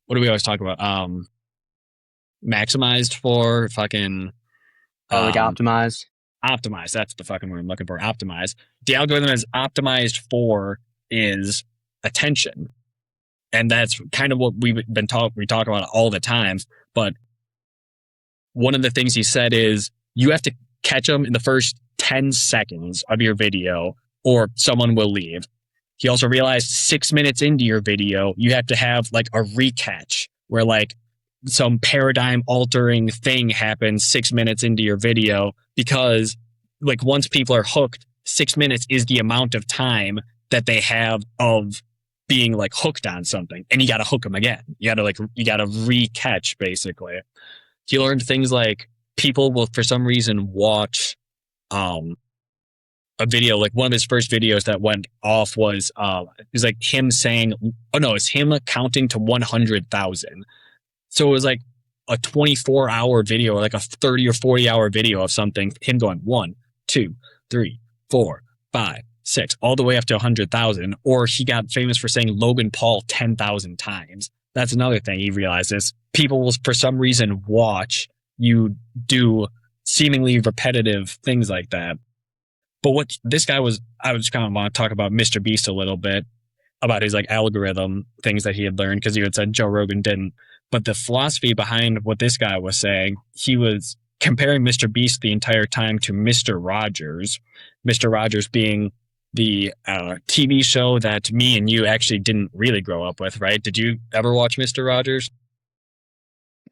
what do we always talk about? Maximized for, fucking Like optimize. optimized. That's the fucking word I'm looking for. Optimized. The algorithm is optimized for is attention. And that's kind of what we talk about all the time. But one of the things he said is you have to catch them in the first 10 seconds of your video or someone will leave. He also realized 6 minutes into your video, you have to have like a recatch where like some paradigm altering thing happens 6 minutes into your video, because like once people are hooked, 6 minutes is the amount of time that they have of being like hooked on something, and you got to hook them again. You got to recatch, basically. He learned things like people will for some reason watch a video, like one of his first videos that went off was it was like him saying, oh no, it's him counting to 100,000. So it was like a 24-hour video, or like a 30 or 40-hour video of something, him going 1, 2, 3, 4, 5, 6, all the way up to 100,000. Or he got famous for saying Logan Paul 10,000 times. That's another thing he realizes. People will, for some reason, watch you do seemingly repetitive things like that. But what this guy was, I was kind of want to talk about Mr. Beast a little bit, about his like algorithm things that he had learned, because he had said Joe Rogan didn't. But the philosophy behind what this guy was saying, he was comparing Mr. Beast the entire time to Mr. Rogers. Mr. Rogers being the TV show that me and you actually didn't really grow up with, right? Did you ever watch Mr. Rogers?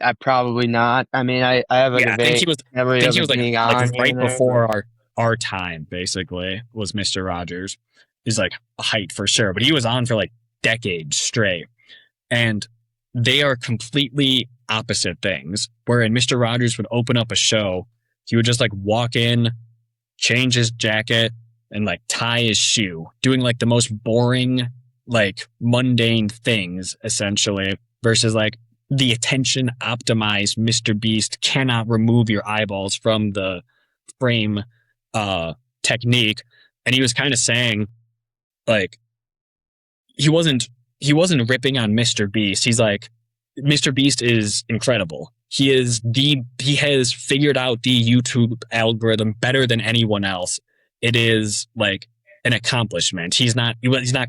I probably not. I mean, I have like a Yeah, vague I memory think of he was it being like on here right and there, but before our time, basically, was Mr. Rogers. He's like a height for sure, but he was on for like decades straight. And they are completely opposite things. Wherein Mr. Rogers would open up a show, he would just like walk in, change his jacket, and like tie his shoe, doing like the most boring, like mundane things, essentially, versus like the attention optimized Mr. Beast cannot remove your eyeballs from the frame technique. And he was kind of saying, like, he wasn't ripping on Mr. Beast. He's like, Mr. Beast is incredible. He has figured out the YouTube algorithm better than anyone else. It is like an accomplishment. He's not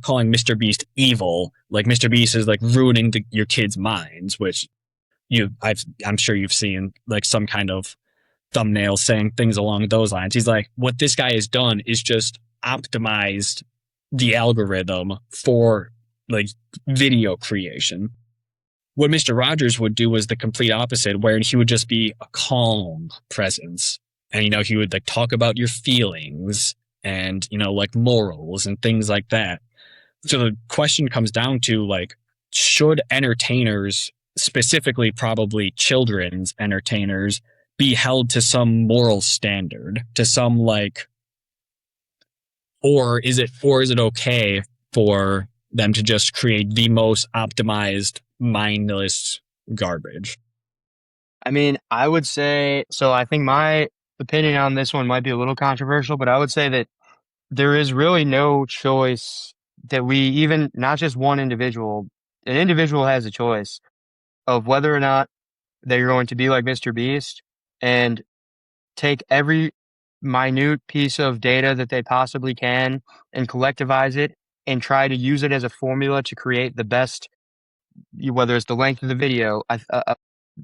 calling Mr. Beast evil. Like Mr. Beast is like ruining your kids' minds, which I'm sure you've seen like some kind of thumbnail saying things along those lines. He's like, what this guy has done is just optimized the algorithm for like video creation. What Mr. Rogers would do was the complete opposite, where he would just be a calm presence. And, he would like talk about your feelings and, like morals and things like that. So the question comes down to like, should entertainers, specifically probably children's entertainers, be held to some moral standard, to some like, or is it okay for them to just create the most optimized, mindless garbage? I mean, I would say so. I think my opinion on this one might be a little controversial, but I would say that there is really no choice that we even, not just one individual, an individual has a choice of whether or not they're going to be like Mr. Beast and take every minute piece of data that they possibly can and collectivize it and try to use it as a formula to create the best, whether it's the length of the video.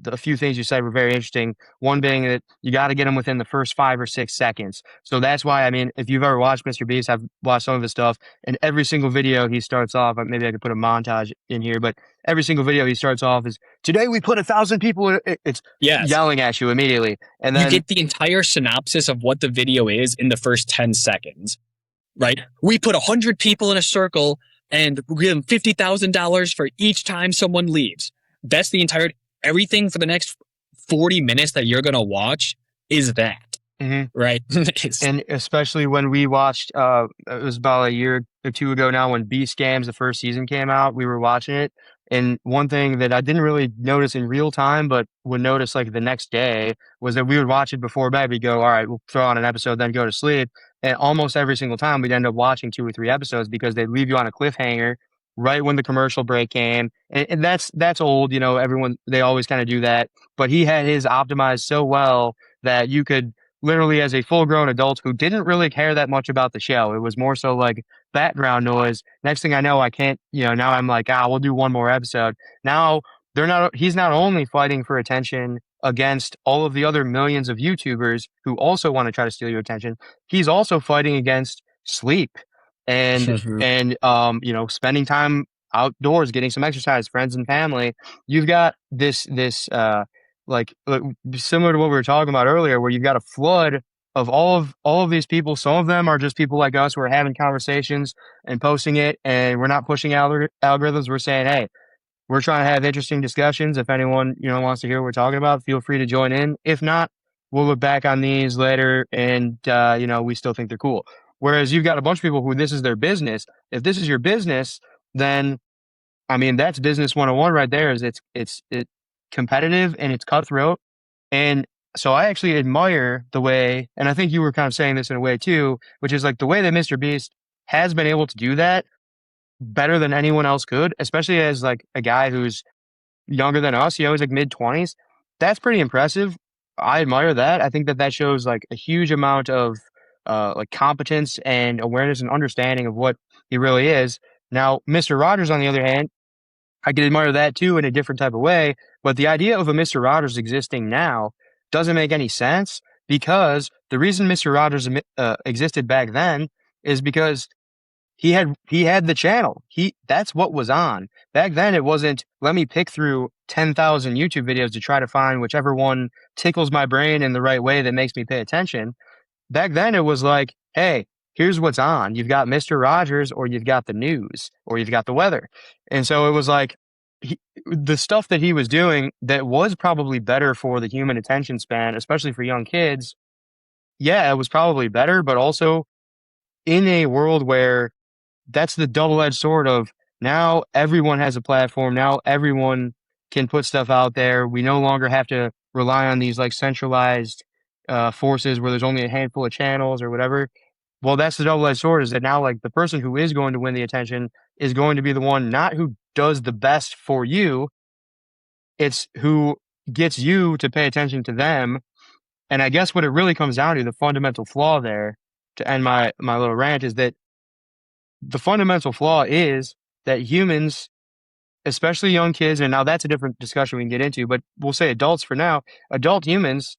A few things you said were very interesting. One being that you got to get them within the first 5 or 6 seconds. So that's why, I mean, if you've ever watched Mr. Beast, I've watched some of his stuff, and every single video he starts off, maybe I could put a montage in here, but every single video he starts off is, today we put 1,000 people, it's Yes. yelling at you immediately. And then you get the entire synopsis of what the video is in the first 10 seconds, right? We put 100 people in a circle and we give them $50,000 for each time someone leaves. That's the entire, everything for the next 40 minutes that you're going to watch is that, right? And especially when we watched, it was about a year or two ago now when Beast Scams, the first season came out, we were watching it. And one thing that I didn't really notice in real time, but would notice like the next day, was that we would watch it before bed. We'd go, all right, we'll throw on an episode, then go to sleep. And almost every single time we'd end up watching 2 or 3 episodes because they'd leave you on a cliffhanger right when the commercial break came. And that's old, everyone, they always kind of do that. But he had his optimized so well that you could literally, as a full grown adult who didn't really care that much about the show, it was more so like background noise. Next thing I know, I can't, now I'm like, we'll do one more episode. Now he's not only fighting for attention against all of the other millions of YouTubers who also want to try to steal your attention. He's also fighting against sleep and, spending time outdoors, getting some exercise, friends and family. You've got this, like similar to what we were talking about earlier, where you've got a flood of all of these people. Some of them are just people like us who are having conversations and posting it, and we're not pushing algorithms. We're saying, hey, we're trying to have interesting discussions. If anyone wants to hear what we're talking about, feel free to join in. If not, we'll look back on these later, and we still think they're cool. Whereas you've got a bunch of people who this is their business. If this is your business, then I mean that's business 101 right there. Is it's competitive and it's cutthroat. And so I actually admire the way, and I think you were kind of saying this in a way too, which is like the way that Mr. Beast has been able to do that better than anyone else could, especially as like a guy who's younger than us. He's like mid 20s. That's pretty impressive. I admire that. I think that that shows like a huge amount of like competence and awareness and understanding of what he really is. Now, Mr. Rogers, on the other hand, I can admire that too in a different type of way. But the idea of a Mr. Rogers existing now doesn't make any sense because the reason Mr. Rogers existed back then is because he had the channel. That's what was on. Back then it wasn't let me pick through 10,000 YouTube videos to try to find whichever one tickles my brain in the right way that makes me pay attention. Back then it was like, hey, here's what's on. You've got Mr. Rogers or you've got the news or you've got the weather. And so it was like the stuff that he was doing that was probably better for the human attention span, especially for young kids. Yeah, it was probably better, but also in a world where that's the double-edged sword of now everyone has a platform. Now everyone can put stuff out there. We no longer have to rely on these like centralized forces where there's only a handful of channels or whatever. Well, that's the double-edged sword is that now like the person who is going to win the attention is going to be the one not who does the best for you. It's who gets you to pay attention to them. And I guess what it really comes down to, the fundamental flaw there, to end my little rant, is that the fundamental flaw is that humans, especially young kids, and now that's a different discussion we can get into, but we'll say adults for now, adult humans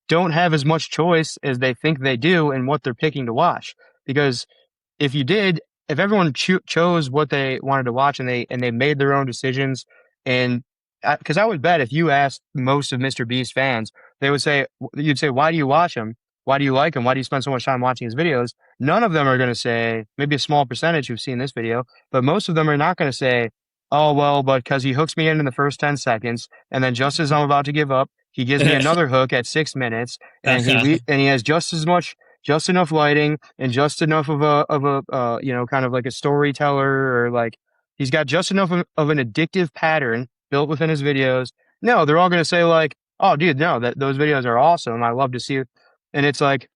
don't have as much choice as they think they do in what they're picking to watch. Because if you did, if everyone chose what they wanted to watch and they made their own decisions, and because I would bet if you asked most of Mr. Beast fans, they would say, you'd say, why do you watch him? Why do you like him? Why do you spend so much time watching his videos? None of them are going to say, maybe a small percentage who've seen this video, but most of them are not going to say, oh, well, but because he hooks me in the first 10 seconds, and then just as I'm about to give up, he gives me another hook at 6 minutes, and he has just enough lighting and just enough of a kind of like a storyteller, or like he's got just enough of an addictive pattern built within his videos. No, they're all going to say like, oh, dude, no, that those videos are awesome. I love to see it. And it's like,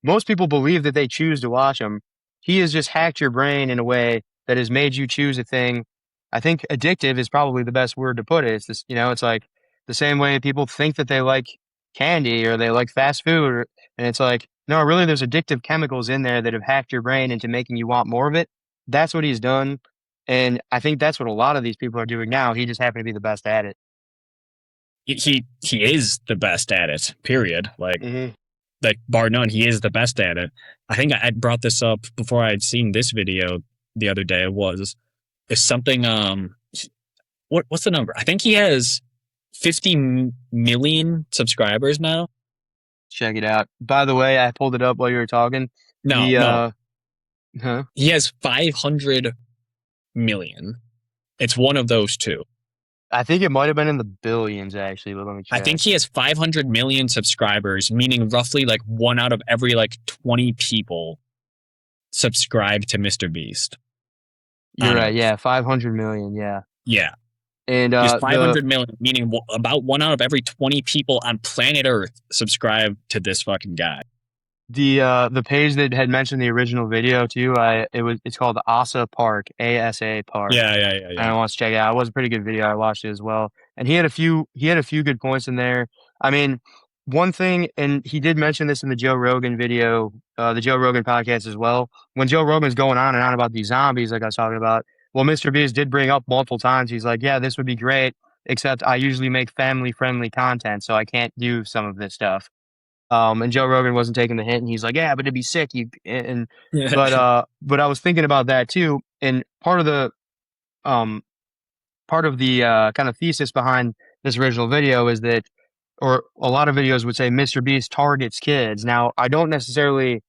most people believe that they choose to watch him. He has just hacked your brain in a way that has made you choose a thing. I think addictive is probably the best word to put it. It's this, it's like the same way people think that they like candy or they like fast food, and it's like, no, really, there's addictive chemicals in there that have hacked your brain into making you want more of it. That's what he's done, and I think that's what a lot of these people are doing now. He just happened to be the best at it. He is the best at it. Period. Hmm. Like bar none, he is the best at it. I think I brought this up before I had seen this video the other day. Is something what's the number? I think he has 50 million subscribers now. Check it out. By the way, I pulled it up while you were talking. No, The no, huh? he has 500 million. It's one of those two. I think it might have been in the billions actually, but let me I check. think he has 500 million subscribers, meaning roughly like one out of every like 20 people subscribe to Mr. Beast. You're On right. Earth. Yeah, 500 million. Yeah, Yeah. and There's the 500 million, meaning about one out of every 20 people on planet Earth subscribe to this fucking guy. the page that had mentioned the original video too. It's called ASA Park, ASA Park. Yeah. I want to check it out. It was a pretty good video. I watched it as well, and he had a few good points in there. I mean, one thing, and he did mention this in the Joe Rogan video, the Joe Rogan podcast as well. When Joe Rogan's going on and on about these zombies, like I was talking about, well, Mr. Beast did bring up multiple times. He's like, yeah, this would be great, except I usually make family friendly content, so I can't do some of this stuff. And Joe Rogan wasn't taking the hint, and he's like, "Yeah, but it'd be sick." But I was thinking about that too, and um, part of the kind of thesis behind this original video is that, or a lot of videos would say, Mr. Beast targets kids. Now, I don't necessarily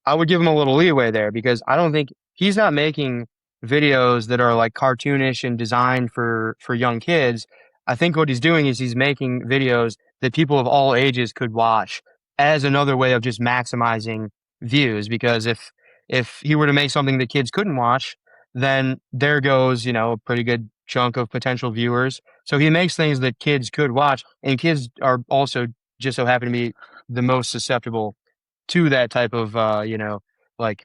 I would give him a little leeway there because I don't think he's not making videos that are like cartoonish and designed for young kids. I think what he's doing is he's making videos that people of all ages could watch as another way of just maximizing views. Because if he were to make something that kids couldn't watch, then there goes, a pretty good chunk of potential viewers. So he makes things that kids could watch, and kids are also just so happen to be the most susceptible to that type of like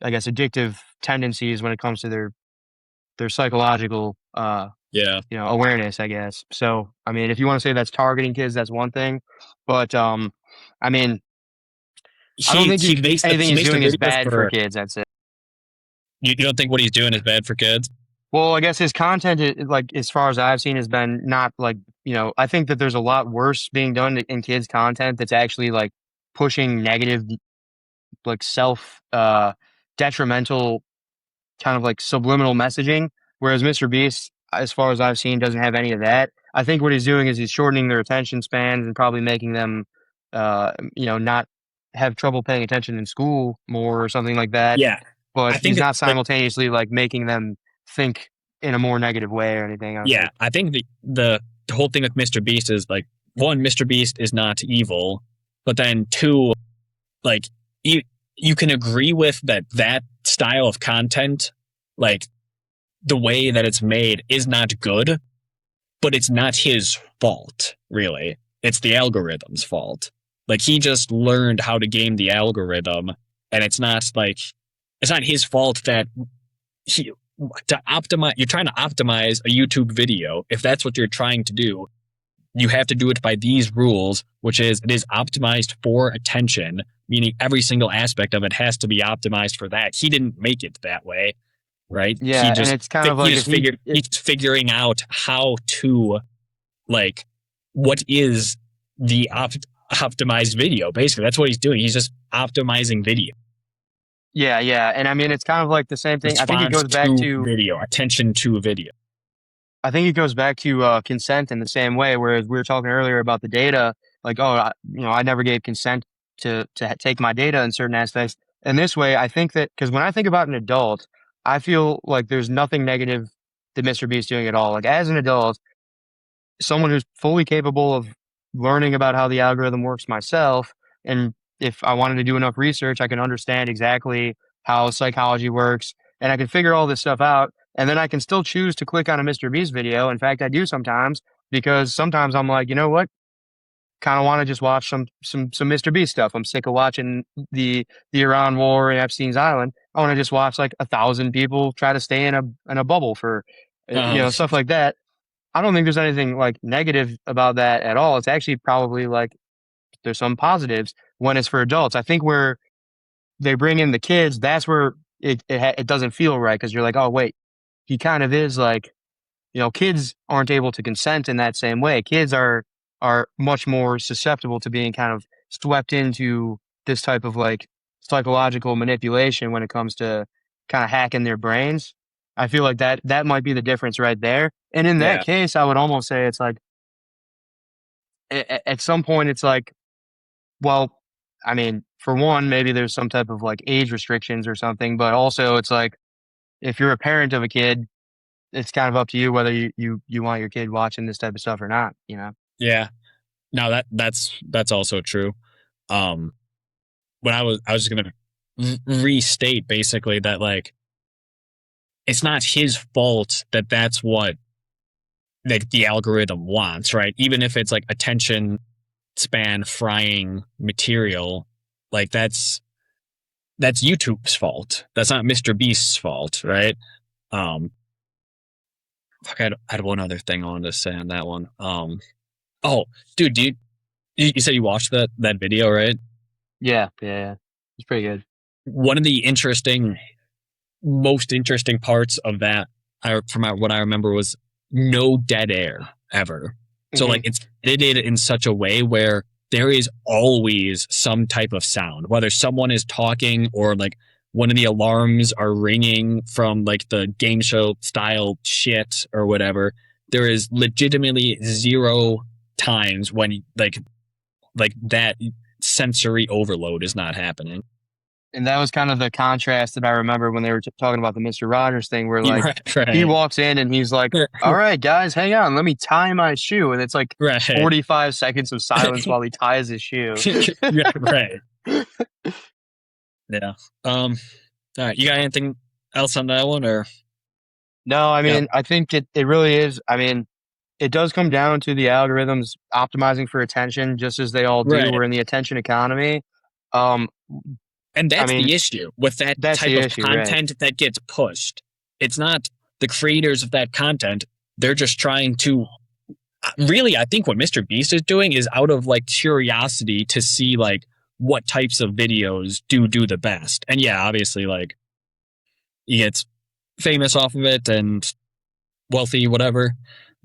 I guess, addictive tendencies when it comes to their psychological, Yeah. awareness, I guess. So, I mean, if you want to say that's targeting kids, that's one thing, but I mean, I don't think anything He he's makes the doing is videos bad for for kids. That's it. you don't think what he's doing is bad for kids? Well, I guess his content, like as far as I've seen, has been not like I think that there's a lot worse being done in kids' content that's actually like pushing negative, like self detrimental kind of like subliminal messaging. Whereas Mr. Beast, as far as I've seen, doesn't have any of that. I think what he's doing is he's shortening their attention spans and probably making them, not have trouble paying attention in school more or something like that. Yeah. But I think he's not like simultaneously like making them think in a more negative way or anything, I don't yeah, think. I think the whole thing with Mr. Beast is like one, Mr. Beast is not evil, but then two, like you you can agree with that style of content, like the way that it's made is not good, but it's not his fault, really. It's the algorithm's fault. Like he just learned how to game the algorithm, and it's not his fault that he to optimize. You're trying to optimize a YouTube video. If that's what you're trying to do, you have to do it by these rules, which is it is optimized for attention, meaning every single aspect of it has to be optimized for that. He didn't make it that way, right? Yeah, and it's kind of like if He's figuring out how to like what is the optimized video. Basically, that's what he's doing. He's just optimizing video. yeah, yeah, and I mean it's kind of like the same thing. Response to video, attention to video. I think it goes back to consent in the same way. Whereas we were talking earlier about the data, like, oh, I never gave consent to take my data in certain aspects. And this way, I think that because when I think about an adult, I feel like there's nothing negative that Mr. B is doing at all. Like as an adult, someone who's fully capable of learning about how the algorithm works myself, and if I wanted to do enough research, I can understand exactly how psychology works, and I can figure all this stuff out and then I can still choose to click on a Mr. Beast video. In fact, I do sometimes because sometimes I'm like, you know what? Kind of want to just watch some Mr. Beast stuff. I'm sick of watching the Iran war and Epstein's Island. I want to just watch like 1,000 people try to stay in a bubble for Um, stuff like that. I don't think there's anything like negative about that at all. It's actually probably like there's some positives when it's for adults. I think where they bring in the kids, that's where it doesn't feel right because you're like, oh wait, he kind of is like, kids aren't able to consent in that same way. Kids are much more susceptible to being kind of swept into this type of like psychological manipulation when it comes to kind of hacking their brains. I feel like that might be the difference right there. And in that yeah, case, I would almost say it's like at some point it's like, well, I mean, for one, maybe there's some type of like age restrictions or something, but also it's like if you're a parent of a kid, it's kind of up to you whether you want your kid watching this type of stuff or not, you know? yeah. No, that's also true. Um, when I was just gonna restate basically that like it's not his fault that that's what that the algorithm wants, right? Even if it's like attention span frying material, like that's YouTube's fault. That's not Mr. Beast's fault, right? Um, fuck, I had one other thing I wanted to say on that one. Oh, dude, you said you watched that video, right? Yeah, yeah, yeah. It's pretty good. One of the most interesting parts of that, what I remember, was no dead air ever. So like Hmm. it's edited in such a way where there is always some type of sound, whether someone is talking or like one of the alarms are ringing from like the game show style shit or whatever. There is legitimately zero times when like that sensory overload is not happening. And that was kind of the contrast that I remember when they were talking about the Mr. Rogers thing, where like Right, he right, walks in and he's like, "All right, guys, hang on, let me tie my shoe," and it's like right, 45 seconds of silence while he ties his shoe. yeah, right. Yeah. All right. You got anything else on that one, or No, I yeah? mean, I think it really is. I mean, it does come down to the algorithms optimizing for attention, just as they all do. Right. We're in the attention economy. Um, And I that's mean, the issue with that that's type the of issue, right? content that gets pushed. It's not the creators of that content. They're just trying to really, I think what Mr. Beast is doing is out of like curiosity to see like what types of videos do the best. And yeah, obviously like he gets famous off of it and wealthy, whatever.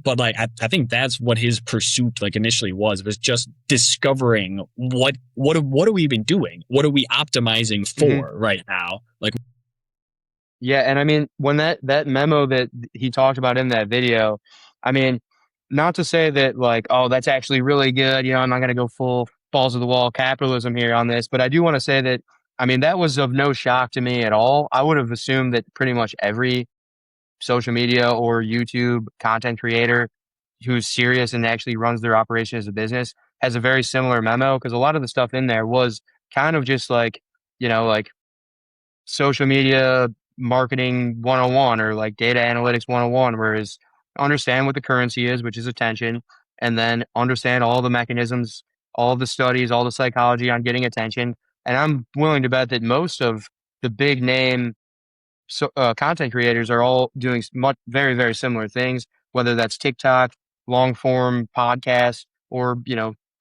But like I think that's what his pursuit like initially was just discovering what are we even doing? What are we optimizing Hmm. for right now? Like Yeah, and I mean, when that memo that he talked about in that video, I mean, not to say that like, oh, that's actually really good. You know, I'm not going to go full balls to the wall capitalism here on this, but I do want to say that, I mean, that was of no shock to me at all. I would have assumed that pretty much every social media or YouTube content creator who's serious and actually runs their operation as a business has a very similar memo, because a lot of the stuff in there was kind of just like, like social media marketing 101 or like data analytics 101, whereas understand what the currency is, which is attention, and then understand all the mechanisms, all the studies, all the psychology on getting attention. And I'm willing to bet that most of the big name content creators are all doing very, very similar things, whether that's TikTok, long form podcasts, or,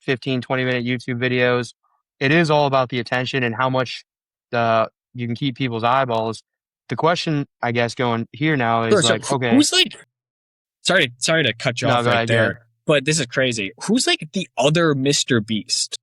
15, 20-minute YouTube videos. It is all about the attention and how much you can keep people's eyeballs. The question, I guess, going here now sure, is so like, okay, who's like sorry to cut you no, off go right ahead, go ahead. there, but this is crazy. Who's like the other Mr. Beast?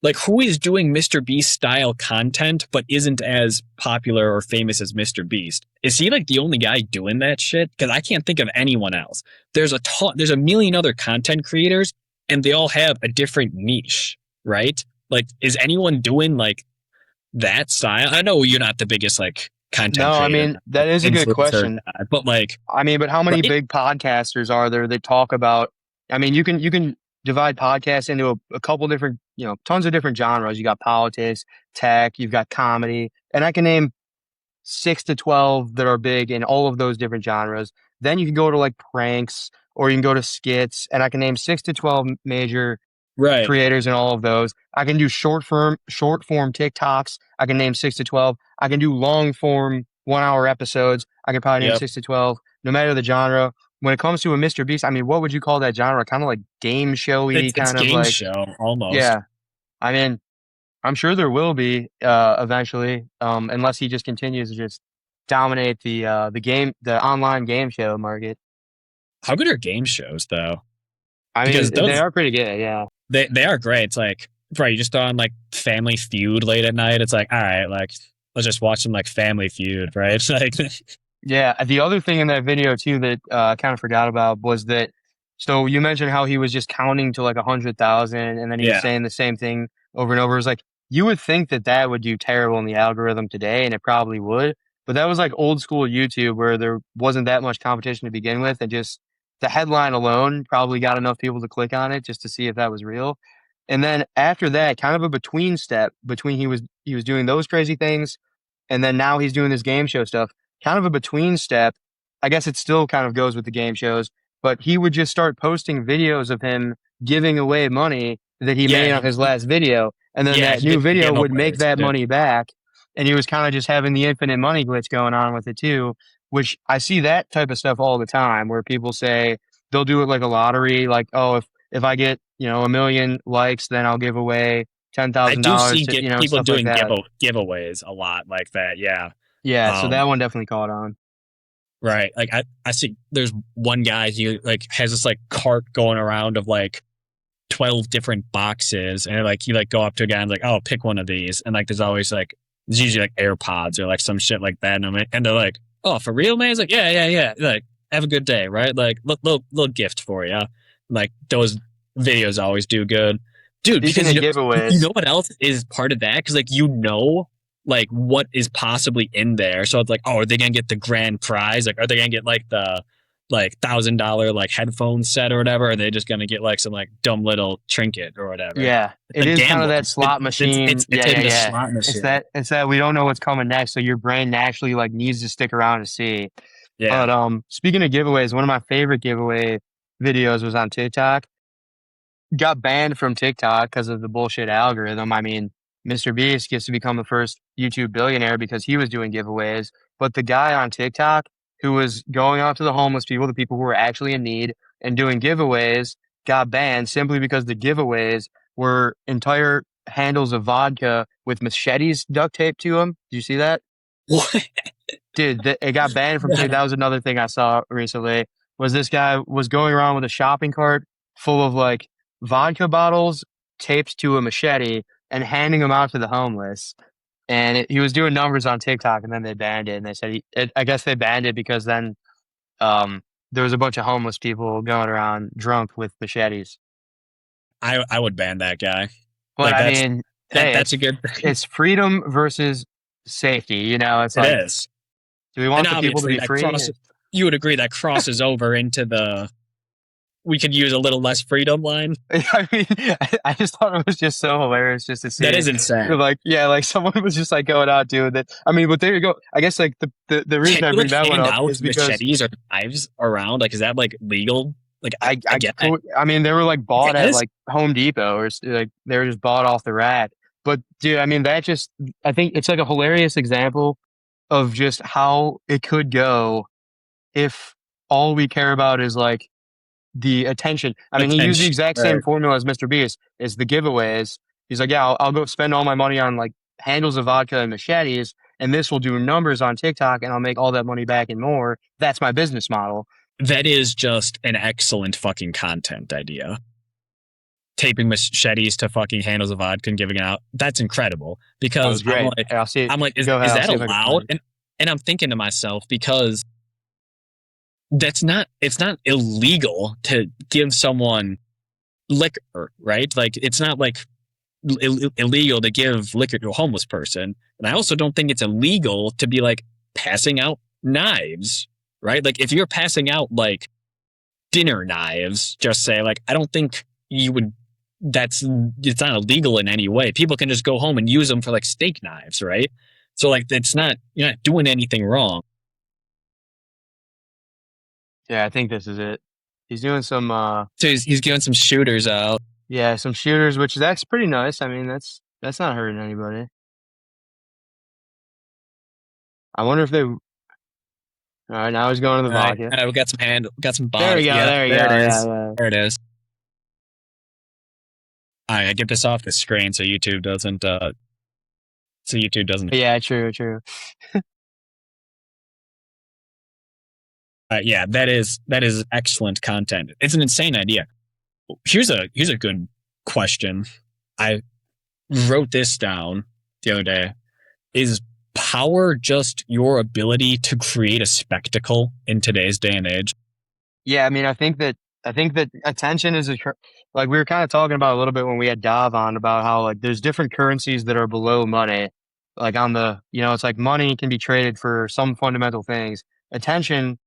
Like who is doing Mr. Beast style content but isn't as popular or famous as Mr. Beast? Is he like the only guy doing that shit? Because I can't think of anyone else. There's a million other content creators and they all have a different niche, right? Like is anyone doing like that style? I know you're not the biggest like content No, I creator, mean, that is a good influencer question. guy, but like I mean, but how many right? big podcasters are there that talk about? I mean, you can divide podcasts into a couple different, tons of different genres. You got politics, tech, you've got comedy, and I can name 6 to 12 that are big in all of those different genres. Then you can go to like pranks, or you can go to skits, and I can name 6 to 12 major Right. creators in all of those. I can do short form TikToks. I can name 6 to 12. I can do long form 1 hour episodes. I can probably name Yep. 6 to 12, no matter the genre. When it comes to a Mr. Beast, I mean, what would you call that genre? Kind of like game showy, It's kind of game like, show almost. yeah. I mean, I'm sure there will be eventually, unless he just continues to just dominate the online game show market. How good are game shows though? I Because mean, they those are pretty good, yeah. they are great. It's like right, you just throw on like Family Feud late at night. It's like all right, like let's just watch some like Family Feud, right? It's like Yeah, the other thing in that video too that I kind of forgot about was that. So you mentioned how he was just counting to like 100,000, and then he was yeah, saying the same thing over and over. It was like you would think that that would do terrible in the algorithm today, and it probably would. But that was like old school YouTube where there wasn't that much competition to begin with, and just the headline alone probably got enough people to click on it just to see if that was real. And then after that, kind of a between step between he was doing those crazy things, and then now he's doing this game show stuff, kind of a between step. I guess it still kind of goes with the game shows, but he would just start posting videos of him giving away money that he yeah, made on his last video, and then yeah. that He new did the video would make giveaways that too. money back. And he was kind of just having the infinite money glitch going on with it too, which I see that type of stuff all the time where people say they'll do it like a lottery, like, oh, if I get, 1 million likes, then I'll give away ten I thousand do dollars see to, people stuff like doing that. giveaways a lot like that. Yeah. Yeah, so that Um, one definitely caught on. right. Like I see there's one guy he like has this like cart going around of like 12 different boxes and like you like go up to a guy and like, oh, pick one of these. And like there's always like it's usually like AirPods or like some shit like that. And they're like, oh, for real, man? It's like, yeah, yeah, yeah. Like, have a good day, right? Like little gift for you. Like those videos always do good. Dude, Speaking because of you giveaways, know what else is part of that? Because like like what is possibly in there. So it's like, oh, are they gonna get the grand prize? Like, are they gonna get like the like $1,000 like headphone set or whatever? Or are they just gonna get like some like dumb little trinket or whatever? yeah, It's it a is kind of gamble. that slot machine. It's Yeah, yeah, in the yeah. slot It's machine. that we don't know what's coming next, so your brain naturally like needs to stick around to see. Yeah. But speaking of giveaways, one of my favorite giveaway videos was on TikTok. Got banned from TikTok because of the bullshit algorithm. I mean, Mr. Beast gets to become the first YouTube billionaire because he was doing giveaways. But the guy on TikTok who was going out to the homeless people, the people who were actually in need, and doing giveaways got banned simply because the giveaways were entire handles of vodka with machetes duct taped to them. Did you see that? What? Dude, it got banned from TikTok. That was another thing I saw recently. Was this guy was going around with a shopping cart full of like vodka bottles taped to a machete and handing them out to the homeless. And he was doing numbers on TikTok, and then they banned it. And they said, I guess they banned it because then there was a bunch of homeless people going around drunk with machetes. I would ban that guy. But Like I mean, hey, that's a good thing. it's freedom versus safety. You know, it's It like, is. do we And want the people to obviously be free? you would agree that crosses over into the we could use a little less freedom line. I mean, I just thought it was just so hilarious just to see That it. is insane. Like, yeah, like someone was just like going out doing that. I mean, but there you go. I guess like the reason Can I you bring like that one hand up out is because machetes or knives around? Like, is that like legal? Like, I get that. I mean, they were like bought It at is. like Home Depot or like they were just bought off the rack. But dude, I mean, that just, I think it's like a hilarious example of just how it could go if all we care about is like the attention. I mean, he used the Attention. exact same Right. formula as Mr. Beast, is the giveaways. He's like, yeah, I'll go spend all my money on like handles of vodka and machetes, and this will do numbers on TikTok, and I'll make all that money back and more. That's my business model. That is just an excellent fucking content idea. Taping machetes to fucking handles of vodka and giving it out. That's incredible. That was Because great. Hey, I'll see. I'm like, Go ahead. is I'll that see if I can find allowed? it. And I'm thinking to myself, because it's not illegal to give someone liquor, right? Like it's not like illegal to give liquor to a homeless person. And I also don't think it's illegal to be like passing out knives, right? Like if you're passing out like dinner knives, just say like, I don't think you would, it's not illegal in any way. People can just go home and use them for like steak knives, right? So like, you're not doing anything wrong. Yeah, I think this is it. He's doing some, So he's giving some shooters out. yeah, some shooters, which is actually pretty nice. I mean, that's not hurting anybody. I wonder if they. All right, now he's going to the All right, vodka. we got some There we bodies. go. Yeah, There we there go. it Yeah, is. yeah. There it is. All right, I get this off the screen so YouTube doesn't. Yeah, true, true. Yeah, that is excellent content. It's an insane idea. Here's a good question. I wrote this down the other day. Is power just your ability to create a spectacle in today's day and age? Yeah, I mean, I think that attention is like we were kind of talking about a little bit when we had Dav on about how like there's different currencies that are below money. Like on the, it's like money can be traded for some fundamental things. Attention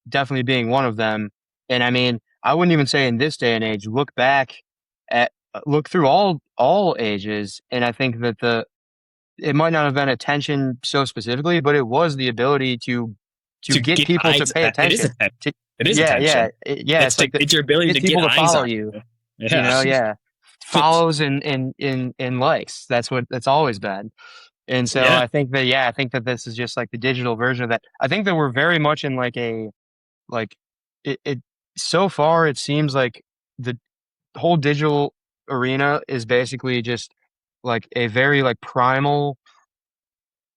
definitely being one of them. And I mean, I wouldn't even say in this day and age, look through all ages, and I think that it might not have been attention so specifically, but it was the ability to To get get people to eyes, pay it is attention. it is Yeah, yeah, attention. it's like It's your ability get to get people to eyes follow on you. you. Yeah. Yeah, follows and likes. That's what it's always been. And so Yeah. I think that this is just like the digital version of that. I think that we're very much in like like it so far it seems like the whole digital arena is basically just like a very like primal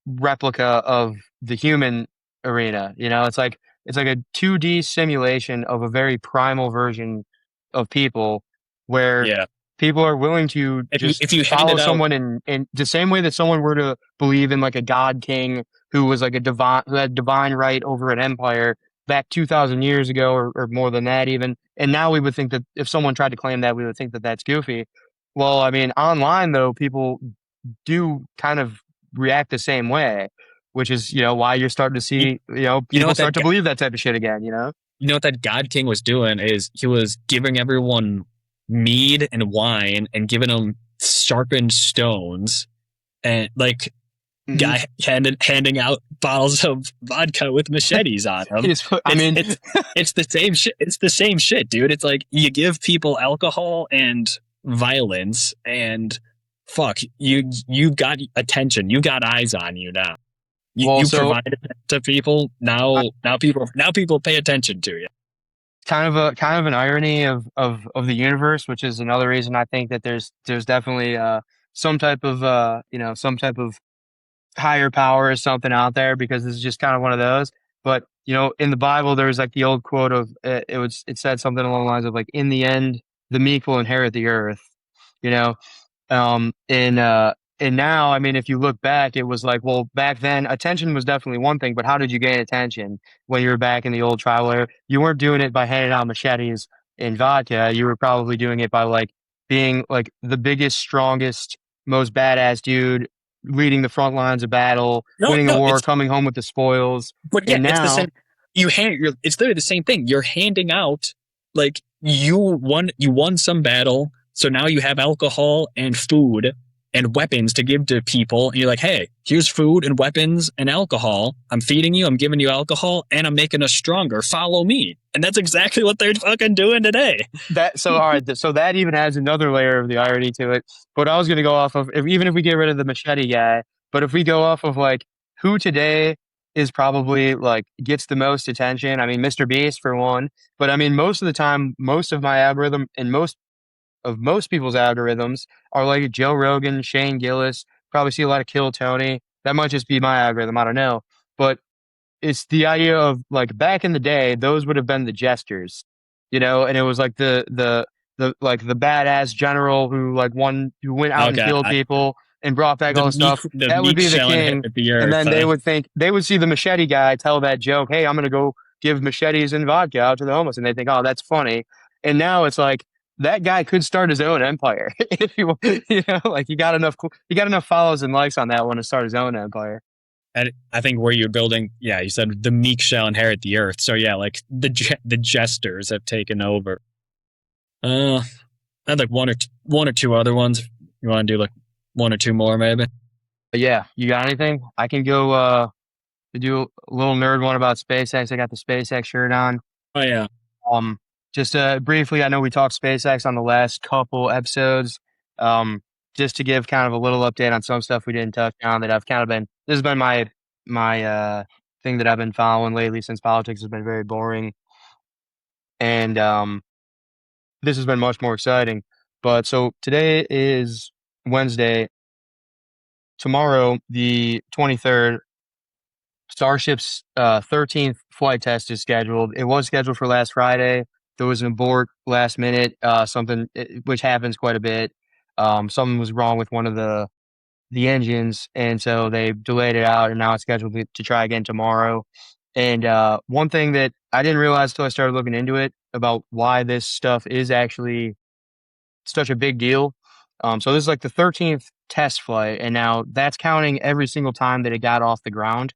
replica of the human arena. It's like a 2D simulation of a very primal version of people where Yeah. people are willing to just If you follow handed out someone in the same way that someone were to believe in like a god king who was like who had divine right over an empire back 2,000 years ago or more than that even. And now we would think that if someone tried to claim that, we would think that that's goofy. Well, I mean, online though, people do kind of react the same way, which is, why you're starting to you, see, you know people what start to believe that type of shit again. that God King was doing is he was giving everyone mead and wine and giving them sharpened stones and like Mhm. guy handing out bottles of vodka with machetes on them. It's the same shit. It's the same shit, dude. It's like you give people alcohol and violence, and fuck, you got attention, you got eyes on you now. Well, You so provided it to people. Now people pay attention to you. kind of an irony of the universe, which is another reason I think that there's definitely some type of some type of higher power or something out there because this is just kind of one of those. But in the Bible, there's like the old quote of it said something along the lines of like, in the end, the meek will inherit the earth. You know, um, and uh, and now, I mean, if you look back, it was like, well, back then, attention was definitely one thing, but how did you gain attention when you were back in the old tribal era? You weren't doing it by handing out machetes and vodka. You were probably doing it by like being like the biggest, strongest, most badass dude, leading the front lines of battle, No, winning a no, war, it's coming home with the spoils. but yeah, And it's the now, same. It's literally the same thing. You're handing out like you won some battle, so now you have alcohol and food and weapons to give to people, and you're like, hey, here's food and weapons and alcohol. I'm feeding you, I'm giving you alcohol, and I'm making us stronger. Follow me. And that's exactly what they're fucking doing today. all right, so that even adds another layer of the irony to it. But I was going to go off of, even if we get rid of the machete guy, but if we go off of like who today is probably like gets the most attention. I mean, Mr. Beast for one, but I mean, most of the time, most of my algorithm and most people's algorithms are like Joe Rogan, Shane Gillis. Probably see a lot of Kill Tony. That might just be my algorithm. I don't know, but it's the idea of like back in the day, those would have been the jesters, and it was like the like the badass general who went out and Okay, killed people and brought back all the stuff. the That would meek be the shall king. inherit the And earth. then they would see the machete guy tell that joke, hey, I'm gonna go give machetes and vodka out to the homeless, and they think, oh, that's funny. And now it's like that guy could start his own empire if like he got enough follows and likes on that one to start his own empire. And I think where you're building, yeah, you said the meek shall inherit the earth. So yeah, like the jesters have taken over. I had like one or two other ones. You want to do like one or two more, maybe? But yeah, you got anything? I can go to do a little nerd one about SpaceX. I got the SpaceX shirt on. Oh yeah, Um, just briefly, I know we talked SpaceX on the last couple episodes. Um, just to give kind of a little update on some stuff we didn't touch on that I've kind of been. This has been my thing that I've been following lately since politics has been very boring, and this has been much more exciting. But so today is Wednesday. Tomorrow, the 23rd, Starship's 13th flight test is scheduled. It was scheduled for last Friday. There was an abort last minute, which happens quite a bit. Something was wrong with one of the engines, and so they delayed it out, and now it's scheduled to try again tomorrow. And one thing that I didn't realize until I started looking into it about why this stuff is actually such a big deal. So this is like the 13th test flight, and now that's counting every single time that it got off the ground.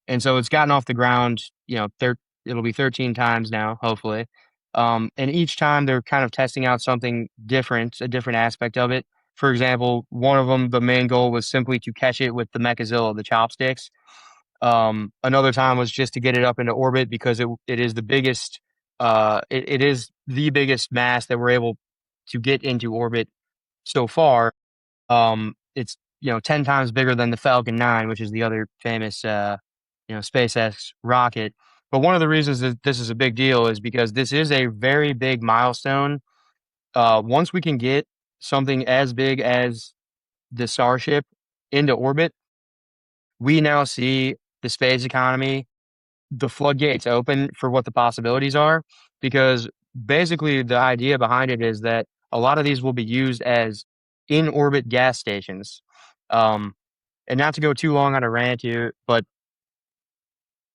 And so it's gotten off the ground, it'll be 13 times now, hopefully. And each time they're kind of testing out something different, a different aspect of it. For example, one of them, the main goal was simply to catch it with the Mechazilla, the chopsticks. Another time was just to get it up into orbit because it is the biggest, it is the biggest mass that we're able to get into orbit so far. It's 10 times bigger than the Falcon 9, which is the other famous SpaceX rocket. But one of the reasons that this is a big deal is because this is a very big milestone. Once we can get something as big as the Starship into orbit, we now see the space economy, the floodgates open for what the possibilities are. Because basically, the idea behind it is that a lot of these will be used as in orbit gas stations. Um, and not to go too long on a rant here, but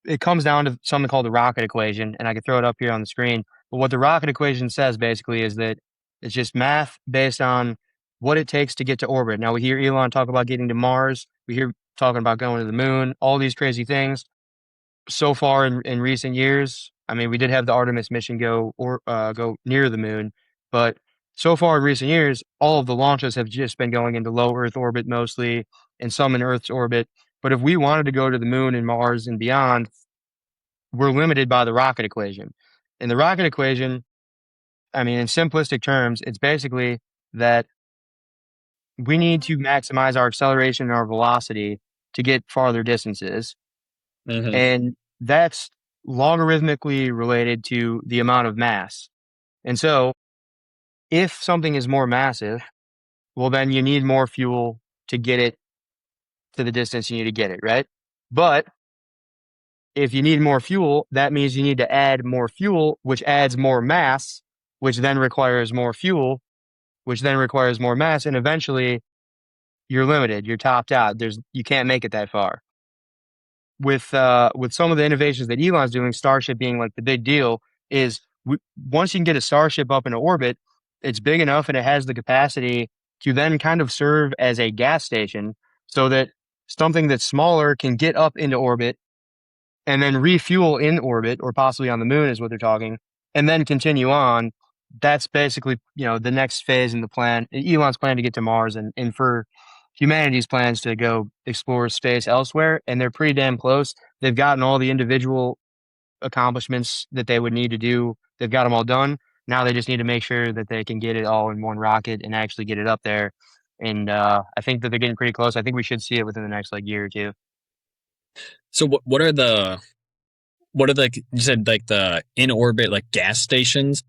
it comes down to something called the rocket equation, and I can throw it up here on the screen. But what the rocket equation says basically is that it's just math based on what it takes to get to orbit. Now we hear Elon talk about getting to Mars. We hear talking about going to the moon, all these crazy things. So far in recent years, I mean, we did have the Artemis mission go near the moon, but so far in recent years, all of the launches have just been going into low Earth orbit mostly, and some in Earth's orbit. But if we wanted to go to the moon and Mars and beyond, we're limited by the rocket equation. And the rocket equation, I mean, in simplistic terms, it's basically that we need to maximize our acceleration and our velocity to get farther distances. Hmm. And that's logarithmically related to the amount of mass. And so if something is more massive, well, then you need more fuel to get it to the distance you need to get it, right? But if you need more fuel, that means you need to add more fuel, which adds more mass, which then requires more fuel, which then requires more mass. And eventually you're limited. You're topped out. You can't make it that far. With some of the innovations that Elon's doing, Starship being like the big deal, is once you can get a Starship up into orbit, it's big enough and it has the capacity to then kind of serve as a gas station, so that something that's smaller can get up into orbit and then refuel in orbit or possibly on the moon is what they're talking, and then continue on. That's basically, the next phase in the plan, Elon's plan to get to Mars, and for humanity's plans to go explore space elsewhere. And they're pretty damn close. They've gotten all the individual accomplishments that they would need to do. They've got them all done. Now they just need to make sure that they can get it all in one rocket and actually get it up there. And I think that they're getting pretty close. I think we should see it within the next year or two. So what are the you said like the in orbit like gas stations,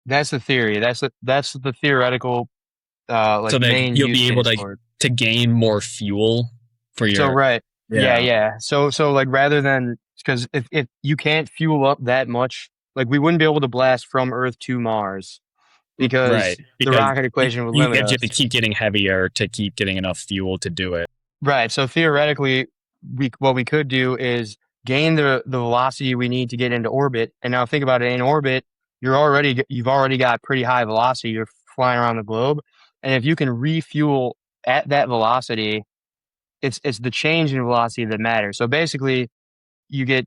That's the theory. That's the theoretical so that main you'll use be able case to for it. gain more fuel for So your right. Yeah, yeah yeah. So like rather than, because if you can't fuel up that much, like we wouldn't be able to blast from Earth to Mars right because the because rocket you, equation would you limit have to us. keep getting heavier to keep getting enough fuel to do it. Right. So theoretically, what we could do is gain the velocity we need to get into orbit. And now think about it, in orbit, you've already got pretty high velocity. You're flying around the globe. And if you can refuel at that velocity, it's the change in velocity that matters. So basically, you get,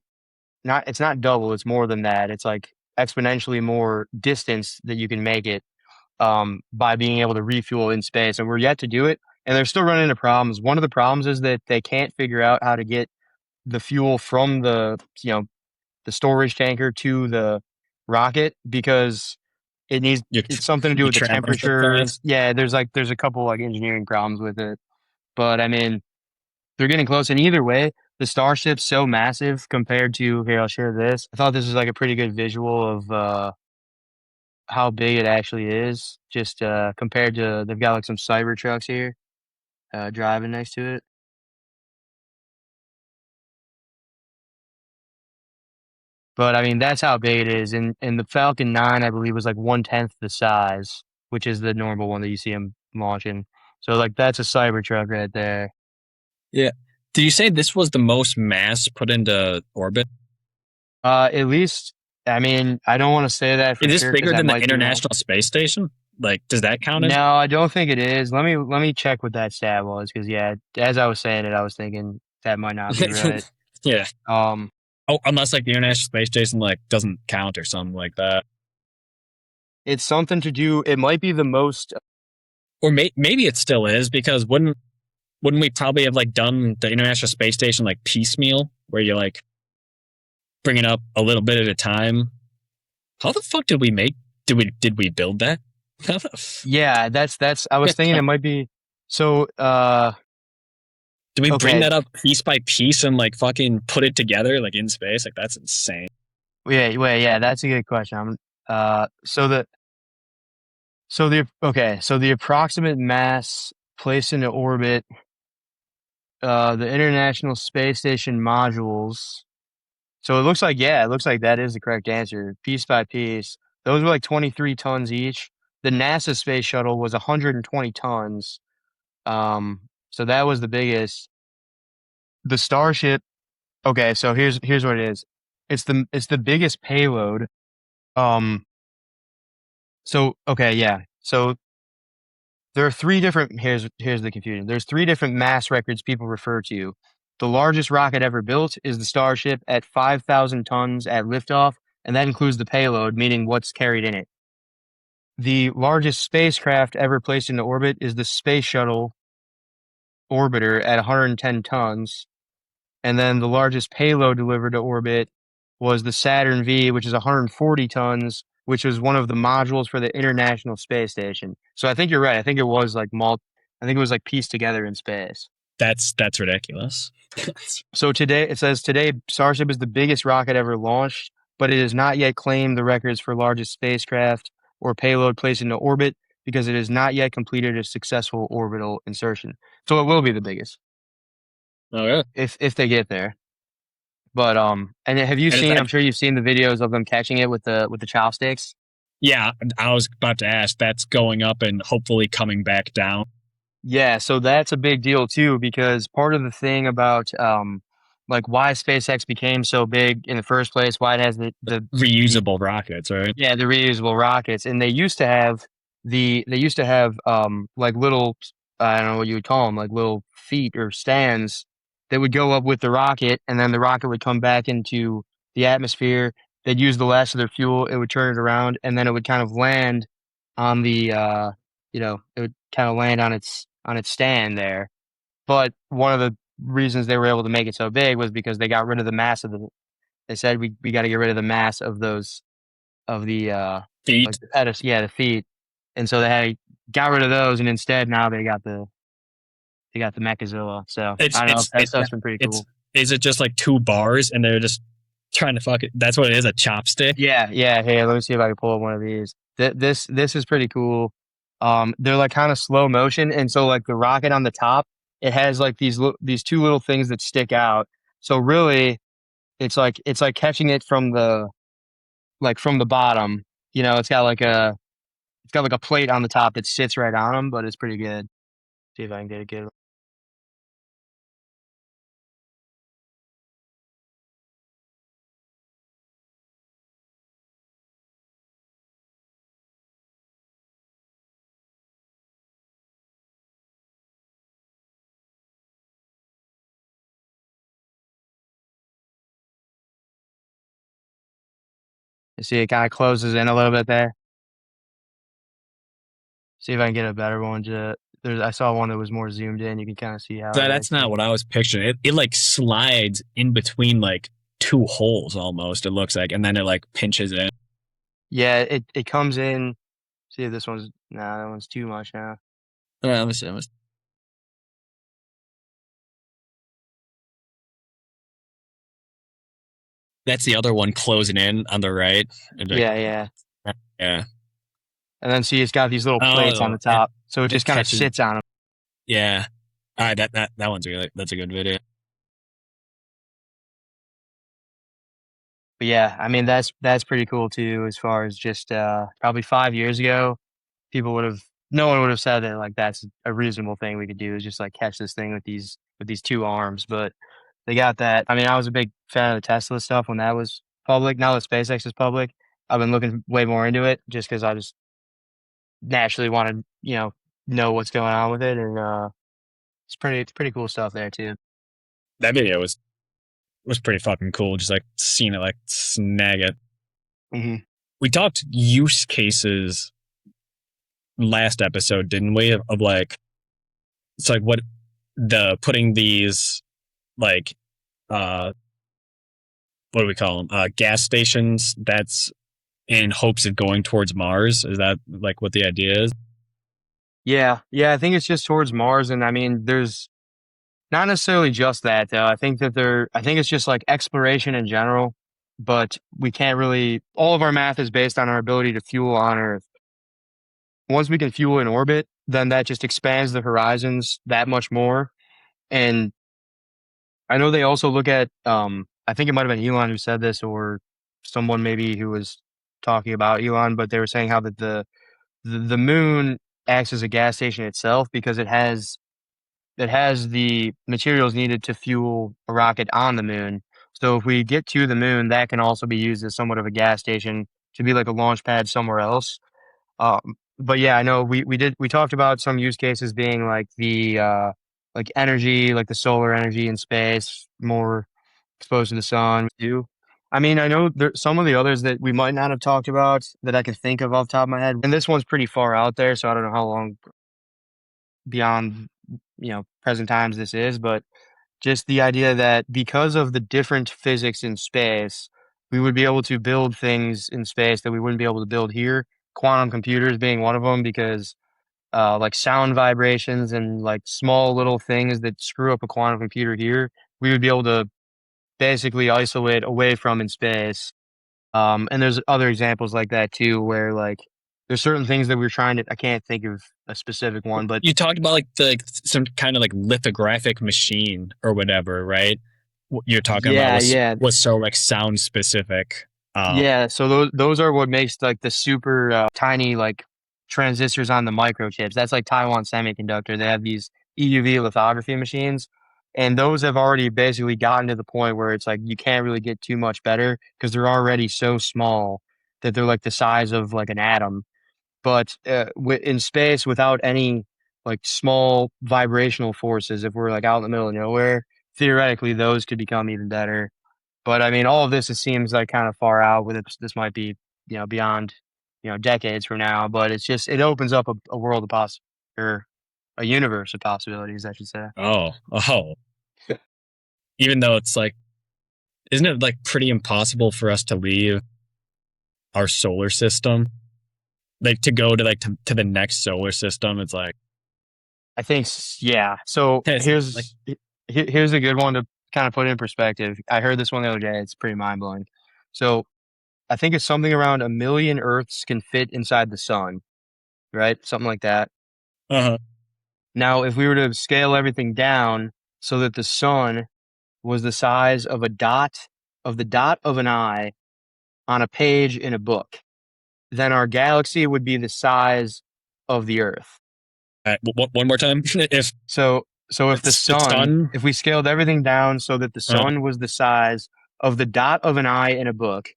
not it's not double, it's more than that. It's like exponentially more distance that you can make it, by being able to refuel in space. And we're yet to do it. And they're still running into problems. One of the problems is that they can't figure out how to get the fuel from the storage tanker to the rocket, because it needs You it's something to do you with the traveling so temperature. And fast. yeah, there's a couple like engineering problems with it. But I mean, they're getting close. And either way, the Starship's so massive compared to, here, I'll share this. I thought this was like a pretty good visual of how big it actually is, just compared to, they've got like some cyber trucks here driving next to it. But I mean, that's how big it is. And the Falcon 9, I believe, was like 1/10 the size, which is the normal one that you see them launching. So like that's a cyber truck right there. Yeah. Did you say this was the most mass put into orbit? At least, I mean, I don't want to say that Is for this sure because bigger that than the might be wrong. International Space Station? Like, does that count as? No, I don't think it is. Let me check what that stat was, because yeah, as I was saying it, I was thinking that might not be right. Yeah. Um, Oh, unless like the International Space Station like doesn't count or something like that, it's something to do. It might be the most. or maybe it still is because wouldn't we probably have like done the International Space Station like piecemeal, where you like bring it up a little bit at a time? How the fuck did we make? Did we build that? How the Yeah, that's. I was thinking it might be. So, did we bring okay, that up piece by piece and like fucking put it together like in space? Like that's insane. yeah, wait, yeah, that's a good question. So the approximate mass placed into orbit, the International Space Station modules. So it looks like that is the correct answer. Piece by piece, those were like 23 tons each. The NASA space shuttle was 120 tons. So that was the biggest. The Starship. Okay, so here's what it is. It's the biggest payload. Um. So okay, yeah. So there are three different. Here's the confusion. There's three different mass records people refer to. The largest rocket ever built is the Starship at 5,000 tons at liftoff, and that includes the payload, meaning what's carried in it. The largest spacecraft ever placed into orbit is the Space Shuttle orbiter at 110 tons, and then the largest payload delivered to orbit was the Saturn V, which is 140 tons, which was one of the modules for the International Space Station. So I think you're right. I think it was like I think it was like pieced together in space. That's ridiculous. So today it says today Starship is the biggest rocket ever launched, but it has not yet claimed the records for largest spacecraft or payload placed into orbit because it has not yet completed a successful orbital insertion. So it will be the biggest Oh yeah. if they get there. But and have you And it's seen? I'm sure you've seen the videos of them catching it with the chopsticks. yeah, I was about to ask. That's going up and hopefully coming back down. Yeah, so that's a big deal too, because part of the thing about like why SpaceX became so big in the first place, why it has the Reusable rockets, right? yeah, the reusable rockets, and they used to have like little I don't know what you would call them, like little feet or stands that would go up with the rocket, and then the rocket would come back into the atmosphere. They'd use the last of their fuel, it would turn it around, and then it would kind of land on the it would kind of land on its stand there. But one of the reasons they were able to make it so big was because they got rid of the mass of the. They said we got to get rid of the mass of those of the Feet. like the yeah, the feet, and so they had got rid of those, and instead now they got the Mechazilla. So It's I don't know, it's that it, stuff's been pretty it's cool. is it just like two bars and they're just trying to fuck it? That's what it is, a chopstick. Yeah, yeah. Hey, let me see if I can pull up one of these. This is pretty cool. They're like kind of slow motion, and so like the rocket on the top, it has like these two little things that stick out. So really, it's like catching it from the from the bottom. You know, it's got like a plate on the top that sits right on them, but it's pretty good. See if I can get a good. You see, it kind of closes in a little bit there. See if I can get a better one. I saw one that was more zoomed in. You can kind of see how it That's not actually. what I was picturing. It like slides in between like two holes almost. It looks like, and then it like pinches in. Yeah, it comes in. See if this one's nah, that one's too much now. Let me see. That's the other one closing in on the right. And like, Yeah, yeah. yeah. And then see, it's got these little plates on Oh, the top, so it it just kind of catches. sits on them. Yeah. All right. That one's really that's a good video. But yeah, I mean that's pretty cool too. As far as just probably 5 years ago, people would have no one would have said that like that's a reasonable thing we could do is just like catch this thing with these two arms. But they got that. I mean, I was a big fan of the Tesla stuff when that was public. Now that SpaceX is public, I've been looking way more into it just because I just naturally want to know what's going on with it, and it's pretty cool stuff there too. That video was pretty fucking cool. Just like seeing it like snag it. Hmm. We talked use cases last episode, didn't we? Of like it's like what the putting these like uh what do we call them? Gas stations. That's in hopes of going towards Mars. Is that like what the idea is? Yeah, yeah, I think it's just towards Mars, and I mean, there's not necessarily just that though. I think it's just like exploration in general, but we can't really. All of our math is based on our ability to fuel on Earth. Once we can fuel in orbit, then that just expands the horizons that much more. And I know they also look at. I think it might have been Elon who said this, or someone maybe who was talking about Elon, but they were saying how that the moon acts as a gas station itself because it has the materials needed to fuel a rocket on the moon. So if we get to the moon, that can also be used as somewhat of a gas station to be like a launch pad somewhere else. But yeah, I know we talked about some use cases being like the like energy, like the solar energy in space, more exposed to the sun too. I mean, I know there some of the others that we might not have talked about that I can think of off the top of my head. And this one's pretty far out there, so I don't know how long beyond present times this is, but just the idea that because of the different physics in space, we would be able to build things in space that we wouldn't be able to build here. Quantum computers being one of them, because like sound vibrations and like small little things that screw up a quantum computer here, we would be able to basically isolate away from in space. And there's other examples like that too, where like there's certain things that we're trying to, I can't think of a specific one, but You talked about like the some kind of like lithographic machine or whatever, right? What you're talking about yeah, was yeah, so like sound specific. yeah. So those are what makes like the super tiny like transistors on the microchips. That's like Taiwan Semiconductor. They have these EUV lithography machines, and those have already basically gotten to the point where it's like you can't really get too much better because they're already so small that they're like the size of like an atom. But in space, without any like small vibrational forces, if we're like out in the middle of nowhere, theoretically those could become even better. But I mean, all of this, it seems like kind of far out. With it, this might be, beyond, decades from now. But it's just it opens up a world of or a universe of possibilities, I should say. Oh, even though it's like, isn't it like pretty impossible for us to leave our solar system? Like to go to like to the next solar system, it's like I think, yeah. So it's like here's a good one to kind of put in perspective. I heard this one the other day. It's pretty mind blowing. So I think it's something around 1 million Earths can fit inside the sun, right? Something like that. uh-huh. Now, if we were to scale everything down so that the sun was the size of the dot of an eye on a page in a book, then our galaxy would be the size of the Earth. One more time. If So if it's the sun, if we scaled everything down so that the uh, sun was the size of the dot of an eye in a book,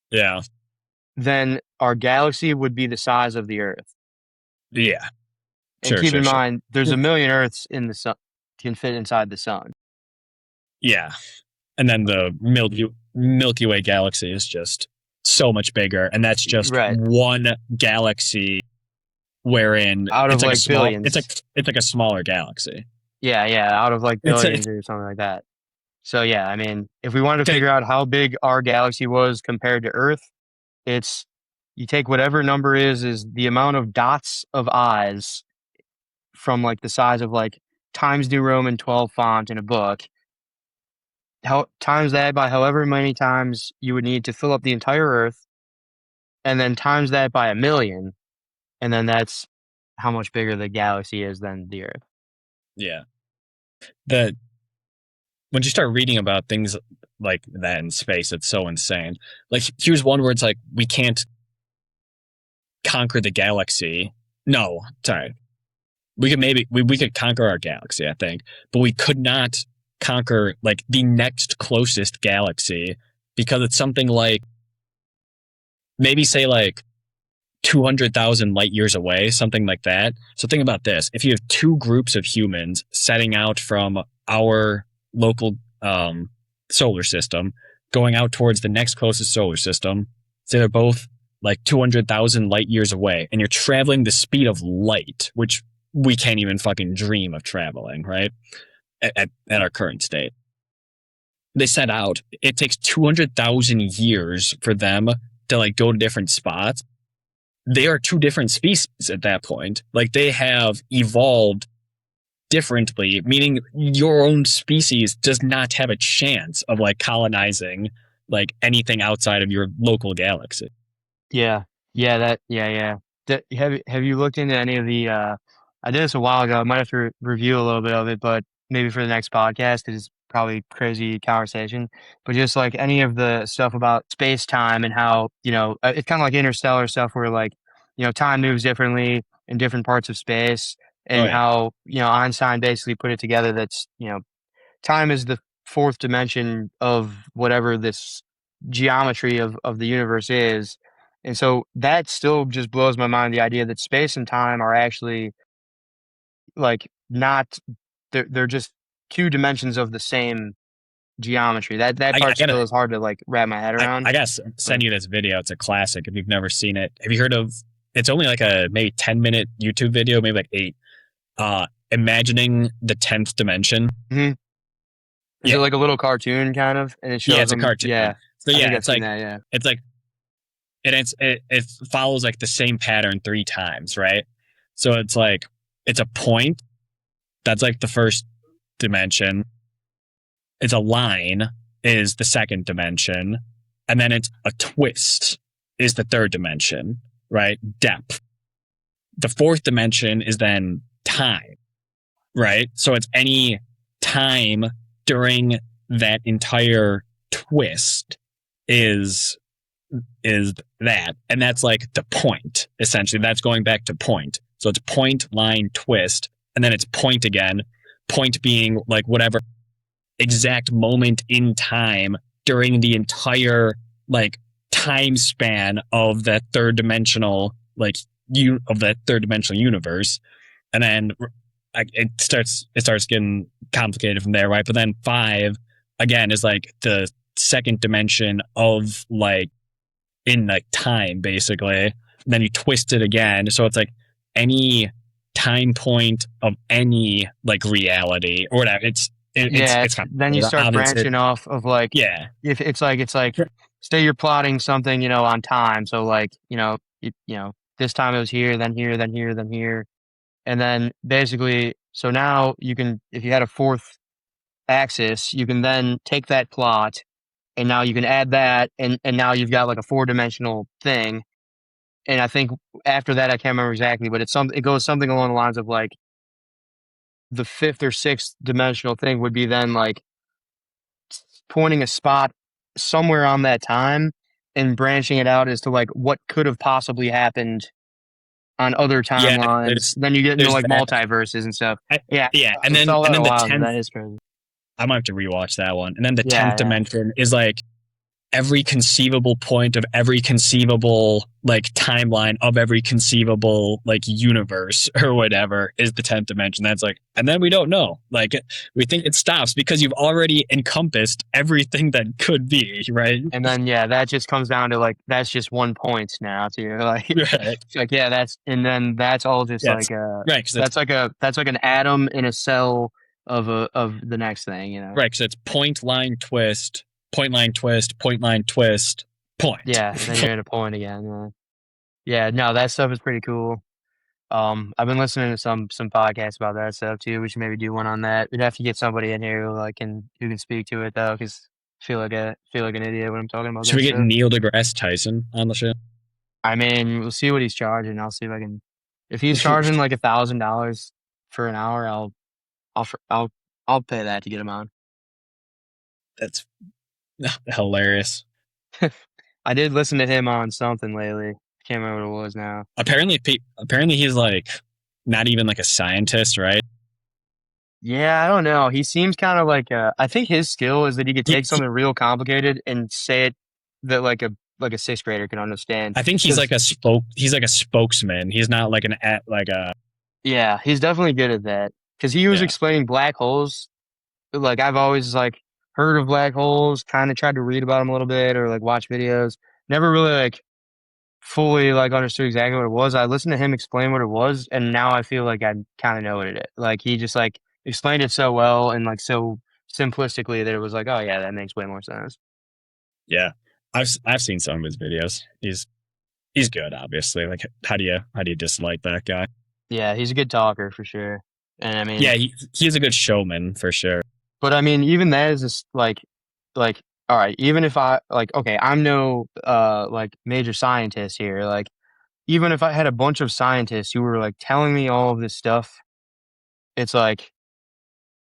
yeah, then our galaxy would be the size of the Earth. yeah, And sure, keep sure, in sure. mind, there's 1 million Earths in the sun, can fit inside the sun. Yeah, and then the Milky Way galaxy is just so much bigger, and that's just Right. one galaxy wherein Out of it's like a like small billions. it's like a smaller galaxy. Yeah, yeah, out of like It's billions or something like that. So yeah, I mean, if we wanted to take figure out how big our galaxy was compared to Earth, it's you take whatever number is the amount of dots of eyes from like the size of like Times New Roman 12 font in a book. How times that by however many times you would need to fill up the entire Earth, and then times that by 1 million, and then that's how much bigger the galaxy is than the Earth. yeah. The when you start reading about things like that in space, it's so insane. Like here's one where it's like we can't conquer the galaxy. No, sorry. We could maybe we could conquer our galaxy, I think, but we could not conquer like the next closest galaxy because it's something like maybe say like 200,000 light years away, something like that. So think about this. If you have two groups of humans setting out from our local solar system, going out towards the next closest solar system, say they're both like 200,000 light years away, and you're traveling the speed of light, which we can't even fucking dream of traveling, right? At our current state. They set out, it takes 200,000 years for them to like go to different spots. They are two different species at that point. Like they have evolved differently, meaning your own species does not have a chance of like colonizing like anything outside of your local galaxy. Yeah, yeah, yeah. Have you looked into any of the? I did this a while ago. I might have to review a little bit of it, but maybe for the next podcast because it's probably crazy conversation. But just like any of the stuff about space time and how it's kind of like interstellar stuff where like time moves differently in different parts of space, Oh and yeah. how Einstein basically put it together that's time is the fourth dimension of whatever this geometry of the universe is. And so that still just blows my mind, the idea that space and time are actually like not they're just two dimensions of the same geometry. That I part gotta still is hard to like wrap my head around. I guess But send you this video. It's a classic if you've never seen it. Have you heard of it's only like a maybe 10-minute YouTube video, maybe like eight. Imagining the 10th dimension. mhm. Is it Yeah. like a little cartoon kind of? And it Yeah, shows it's a them, cartoon. yeah. So I yeah, think I've seen that, yeah. it's like it follows like the same pattern three times, right? So it's like it's a point. That's like the first dimension. It's a line is the second dimension, and then it's a twist is the third dimension, right? Depth. The fourth dimension is then time, right? So it's any time during that entire twist is that, and that's like the point essentially. That's going back to point. So it's point, line, twist, and then it's point again. Point being like whatever exact moment in time during the entire like time span of that third dimensional of that third dimensional universe, and then it starts getting complicated from there, right? But then five again is like the second dimension of like in like time basically. And then you twist it again, so it's like any time point of any like reality or whatever. It's Then you complicated. start Obviously, branching off of like yeah, if it's like say you're plotting something, on time. So like, this time it was here, then here, then here, then here. And then basically, so now you can, if you had a fourth axis, you can then take that plot and now you can add that and now you've got like a four-dimensional thing. And I think after that, I can't remember exactly, but it goes something along the lines of like the fifth or sixth dimensional thing would be then like pointing a spot somewhere on that time and branching it out as to like what could have possibly happened on other yeah. timelines. Then you get into There's like that. multiverses and stuff. I, Yeah, yeah, I saw and that a then the while ago. 10th. That is crazy. I might have to rewatch that one. And then the Yeah, 10th yeah. dimension is like every conceivable point of every conceivable like timeline of every conceivable like universe or whatever is the 10th dimension. That's like, and then we don't know. Like we think it stops because you've already encompassed everything that could be, right? And then yeah, that just comes down to like that's just 1 point now too. Like Right. it's like yeah, and then that's all just Yes. like Right. Cause that's like an atom in a cell of the next thing. right. Cause it's point line twist, point line twist, point line twist, point. Yeah, then you're at a point again. Yeah, no, that stuff is pretty cool. I've been listening to some podcasts about that stuff too. We should maybe do one on that. We'd have to get somebody in here who can speak to it though, because feel like an idiot when I'm talking about Should that we get stuff. Neil deGrasse Tyson on the show? I mean, we'll see what he's charging. I'll see if I can. If he's charging like $1,000 for an hour, I'll fr- I'll I'll pay that to get him on. That's hilarious. I did listen to him on something lately. I can't remember what it was now. Apparently he's like not even like a scientist, right? Yeah, I don't know. He seems kind of like I think his skill is that he could take He something real complicated and say it that like a sixth grader can understand. I think Because he's like a spokesman. He's not like an at like a yeah, he's definitely good at that. Because he was yeah. explaining black holes. Like I've always like heard of black holes, kind of tried to read about them a little bit or like watch videos. Never really like fully like understood exactly what it was. I listened to him explain what it was, and now I feel like I kind of know what it is. Like he just like explained it so well and like so simplistically that it was like, oh yeah, that makes way more sense. Yeah. I've seen some of his videos. He's good, obviously. Like how do you dislike that guy? Yeah, he's a good talker for sure. And I mean, Yeah, he's a good showman for sure. but I mean, even that is just like all right, even if I like okay, I'm no like major scientist here. Like even if I had a bunch of scientists who were like telling me all of this stuff, it's like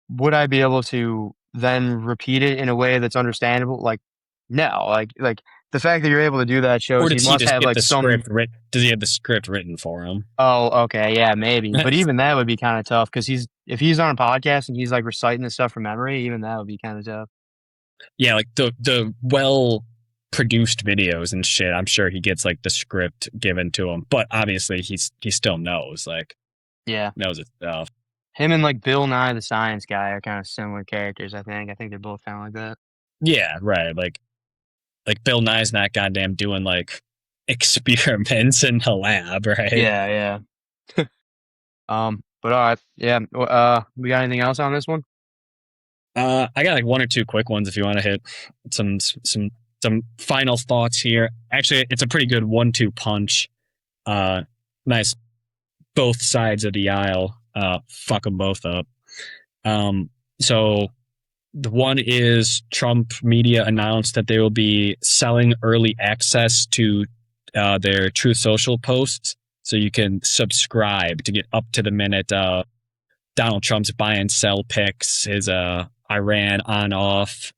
would I be able to then repeat it in a way that's understandable? Like no, like the fact that you're able to do that Or shows he does he must just have get like the some script written? Does he have the script written for him? oh, okay, yeah, maybe. But even that would be kind of tough because if he's on a podcast and he's like reciting this stuff from memory, even that would be kind of tough. Yeah, like the well produced videos and shit. I'm sure he gets like the script given to him, but obviously he still knows Yeah. knows his stuff. Him and like Bill Nye the Science Guy are kind of similar characters, I think. I think they're both kind of like that. Yeah, right. Like Bill Nye's not goddamn doing like experiments in the lab, right? Yeah, yeah. But all right, yeah. We got anything else on this one? I got like one or two quick ones if you want to hit some final thoughts here. Actually, it's a pretty good 1-2 punch. Uh, nice both sides of the aisle fuck them both up. So the one is Trump media announced that they will be selling early access to their Truth Social posts, so you can subscribe to get up to the minute Donald Trump's buy and sell picks, his Iran on off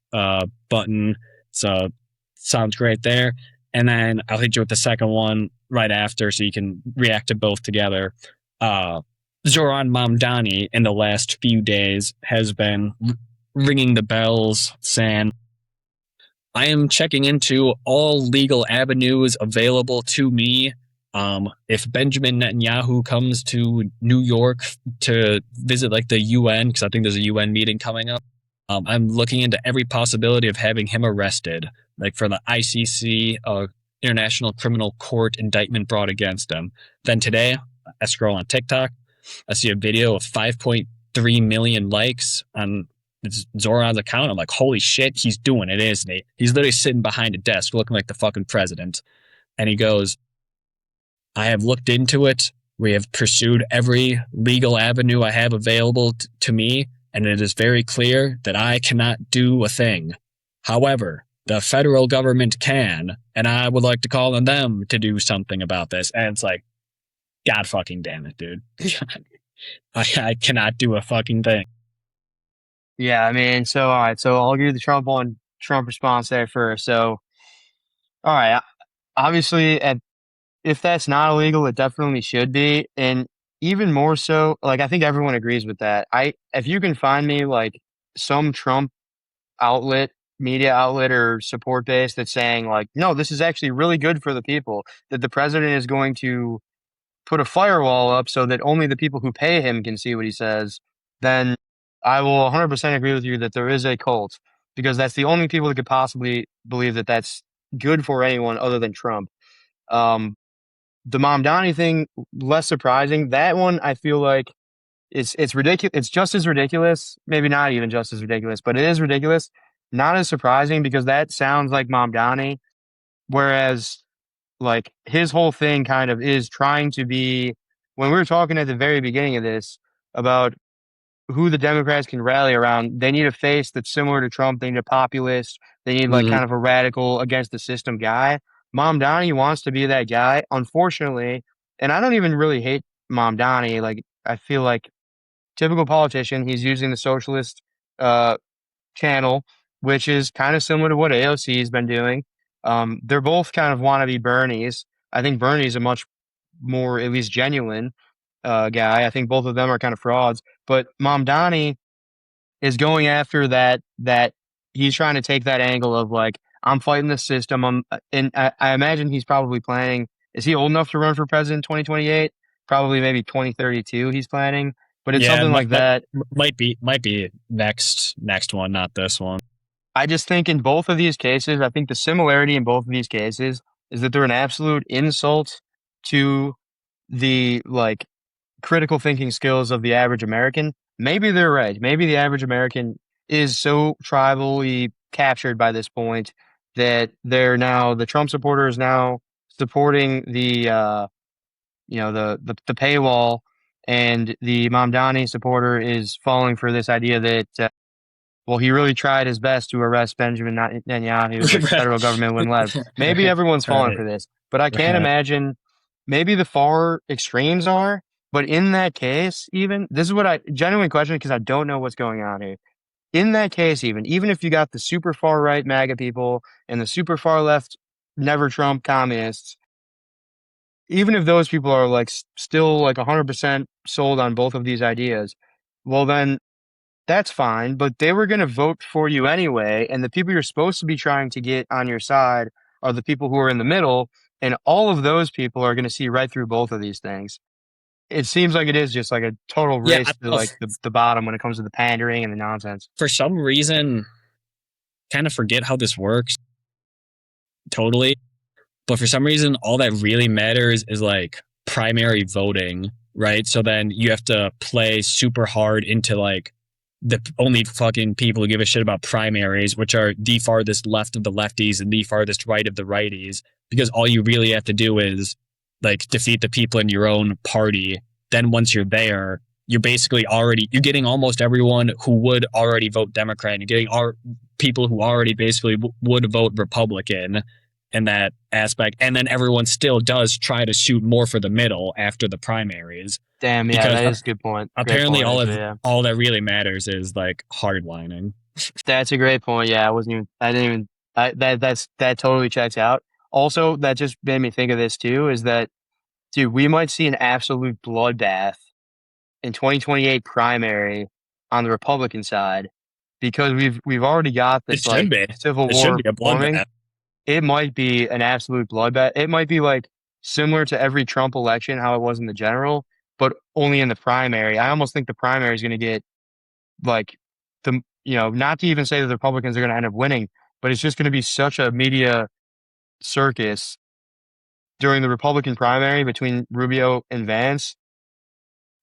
button. So sounds great there. And then I'll hit you with the second one right after, so you can react to both together. Zoran Mamdani in the last few days has been ringing the bells saying, I am checking into all legal avenues available to me. If Benjamin Netanyahu comes to New York to visit like the UN, because I think there's a UN meeting coming up, I'm looking into every possibility of having him arrested, like for the ICC, International Criminal Court indictment brought against him. Then today, I scroll on TikTok, I see a video of 5.3 million likes on Zoran's account. I'm like, holy shit, he's doing it, isn't he? He's literally sitting behind a desk looking like the fucking president. And he goes, I have looked into it. We have pursued every legal avenue I have available to me, and it is very clear that I cannot do a thing. However, the federal government can, and I would like to call on them to do something about this. And it's like, God fucking damn it, dude. I cannot do a fucking thing. Yeah, I mean, so all right, so I'll give you the Trump response there first. So, all right, obviously, if that's not illegal, it definitely should be, and even more so, like I think everyone agrees with that. If you can find me like some Trump outlet, media outlet or support base that's saying like, no, this is actually really good for the people, that the president is going to put a firewall up so that only the people who pay him can see what he says, then I will 100% agree with you that there is a cult, because that's the only people that could possibly believe that that's good for anyone other than Trump. The Mamdani thing, less surprising. That one, I feel like it's ridiculous. It's just as ridiculous, maybe not even just as ridiculous, but it is ridiculous. Not as surprising, because that sounds like Mamdani, whereas like his whole thing kind of is trying to be, when we were talking at the very beginning of this about who the Democrats can rally around, they need a face that's similar to Trump. They need a populist. They need like Mm-hmm. kind of a radical against the system guy. Mamdani wants to be that guy, unfortunately. And I don't even really hate Mamdani. Like, I feel like typical politician, he's using the socialist uh, channel, which is kind of similar to what AOC has been doing. They're both kind of wannabe Bernies. I think Bernie's a much more, at least genuine guy. I think both of them are kind of frauds. But Mamdani is going after that he's trying to take that angle of like, I'm fighting the system. And I imagine he's probably planning. Is he old enough to run for president in 2028? Probably maybe 2032 he's planning. But it's Yeah, something like that. might be next one, not this one. I just think in both of these cases, I think the similarity in both of these cases is that they're an absolute insult to the like critical thinking skills of the average American. Maybe they're right. Maybe the average American is so tribally captured by this point that the Trump supporter is now supporting the paywall, and the Mamdani supporter is falling for this idea that well, he really tried his best to arrest Benjamin Netanyahu, but the federal government wouldn't let him. Maybe everyone's falling Right, for this, but I can't right. imagine. Maybe the far extremes are, but in that case, even this is what I genuinely question, because I don't know what's going on here. In that case, even if you got the super far right MAGA people and the super far left never Trump communists, even if those people are like still like 100% sold on both of these ideas, well then that's fine, but they were going to vote for you anyway, and the people you're supposed to be trying to get on your side are the people who are in the middle, and all of those people are going to see right through both of these things. It seems like it is just like a total Yeah, race to like the bottom when it comes to the pandering and the nonsense. for some reason, kind of forget how this works totally. But for some reason, all that really matters is like primary voting, right? So then you have to play super hard into like the only fucking people who give a shit about primaries, which are the farthest left of the lefties and the farthest right of the righties, because all you really have to do is like defeat the people in your own party then once you're there, you're basically already you're getting almost everyone who would already vote Democrat. You're getting people who already basically would vote Republican in that aspect, and then everyone still does try to shoot more for the middle after the primaries Damn, yeah, because that is a good point. Great apparently point, actually. Yeah, all that really matters is like hardlining. that's a great point. Yeah, I didn't even. That totally checks out. Also, that just made me think of this too. Is that, dude, we might see an absolute bloodbath in 2028 primary on the Republican side because we've already got It this should like be. civil It should war be a forming. bloodbath. It might be an absolute bloodbath. It might be like similar to every Trump election, how it was in the general, but only in the primary. I almost think the primary is going to get like not to even say that the Republicans are going to end up winning, but it's just going to be such a media circus during the Republican primary between Rubio and Vance.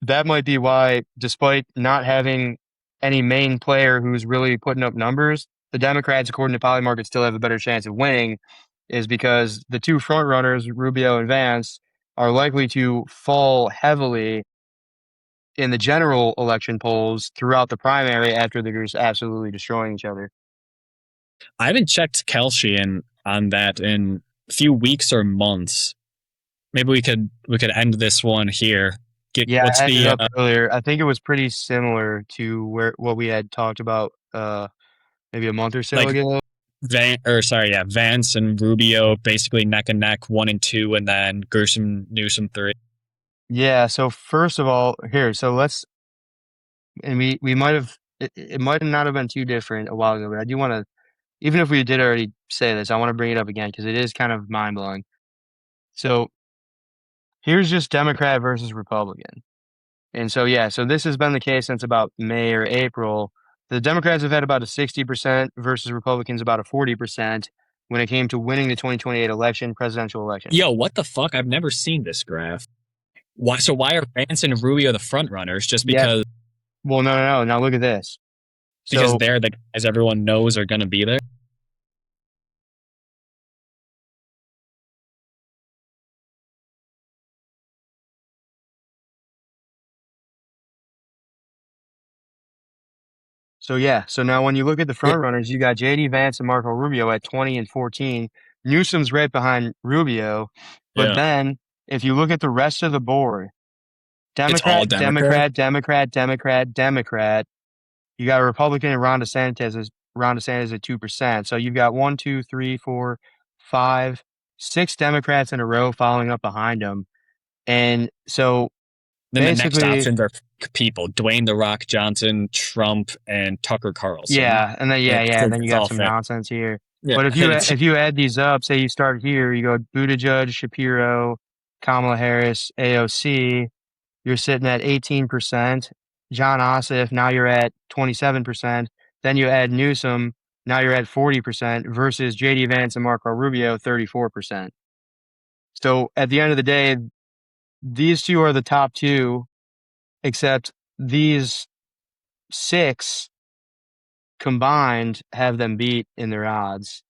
That might be why, despite not having any main player who's really putting up numbers, the Democrats, according to Polymarket, still have a better chance of winning, is because the two front runners, Rubio and Vance, are likely to fall heavily in the general election polls throughout the primary after they're just absolutely destroying each other. I haven't checked Kelsey on that in a few weeks or months. Maybe we could end this one here. Yeah, What's I had it the up earlier. I think it was pretty similar to what we had talked about maybe a month or so like ago. Vance and Rubio basically neck and neck 1 and 2, and then Gershom Newsom 3. Yeah, so first of all, we might have it might not have been too different a while ago, but I do want to, even if we did already say this, I want to bring it up again because it is kind of mind blowing. So here's just Democrat versus Republican. And so, yeah, so this has been the case since about May or April. The Democrats have had about a 60% versus Republicans about a 40% when it came to winning the 2028 presidential election. Yo, what the fuck? I've never seen this graph. Why? So why are Vance and Rubio the front runners? Just Yeah. because Well, no. Now look at this. because So, they're the guys everyone knows are going to be there. so now when you look at the front runners, you got JD Vance and Marco Rubio at 20 and 14. Newsom's right behind Rubio. But Yeah, then if you look at the rest of the board, it's all Democrat, Democrat. Democrat, Democrat, Democrat, Democrat. You got a Republican and Ron DeSantis at 2%. So you've got 1, 2, 3, 4, 5, 6 Democrats in a row following up behind him. And so Then the next basically, options are people: Dwayne the Rock Johnson, Trump, and Tucker Carlson. yeah, and then then you It's got all some fair. nonsense here. Yeah, But if you add these up, say you start here, you go Buttigieg, Shapiro, Kamala Harris, AOC, you're sitting at 18%. John Ossoff, now you're at 27%. Then you add Newsom, now you're at 40% versus JD Vance and Marco Rubio, 34%. So at the end of the day, these two are the top two, except these 6 combined have them beat in their odds.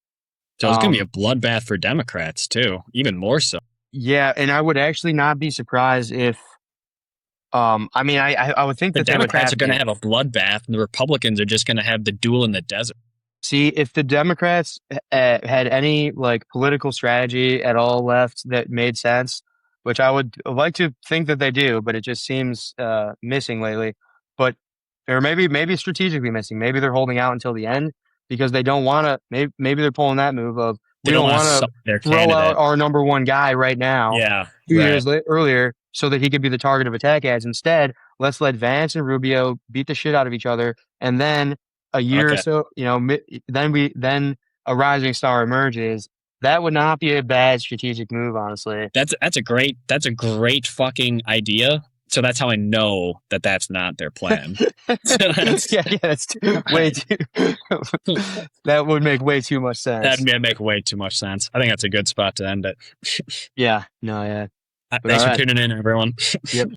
so it's going to be a bloodbath for Democrats too, even more so. Yeah, and I would actually not be surprised if I would think The that they would Democrats have are going to to. have a bloodbath, and the Republicans are just going to have the duel in the desert. See, if the Democrats had any like political strategy at all left that made sense, which I would like to think that they do, but it just seems missing lately. But or maybe strategically missing. Maybe they're holding out until the end because they don't want to. Maybe they're pulling that move of They we don't don't want to want suck to their throw out candidate. our number one guy right now, Yeah, 2 years right. earlier, so that he could be the target of attack ads. Instead, let's let Vance and Rubio beat the shit out of each other, and then a year or Okay. so, then a rising star emerges. That would not be a bad strategic move, honestly. That's a great fucking idea. So that's how I know that that's not their plan. So That's way too. That would make way too much sense. that'd make way too much sense. I think that's a good spot to end it. Yeah, no, yeah. But Thanks all for right. tuning in, everyone. Yep.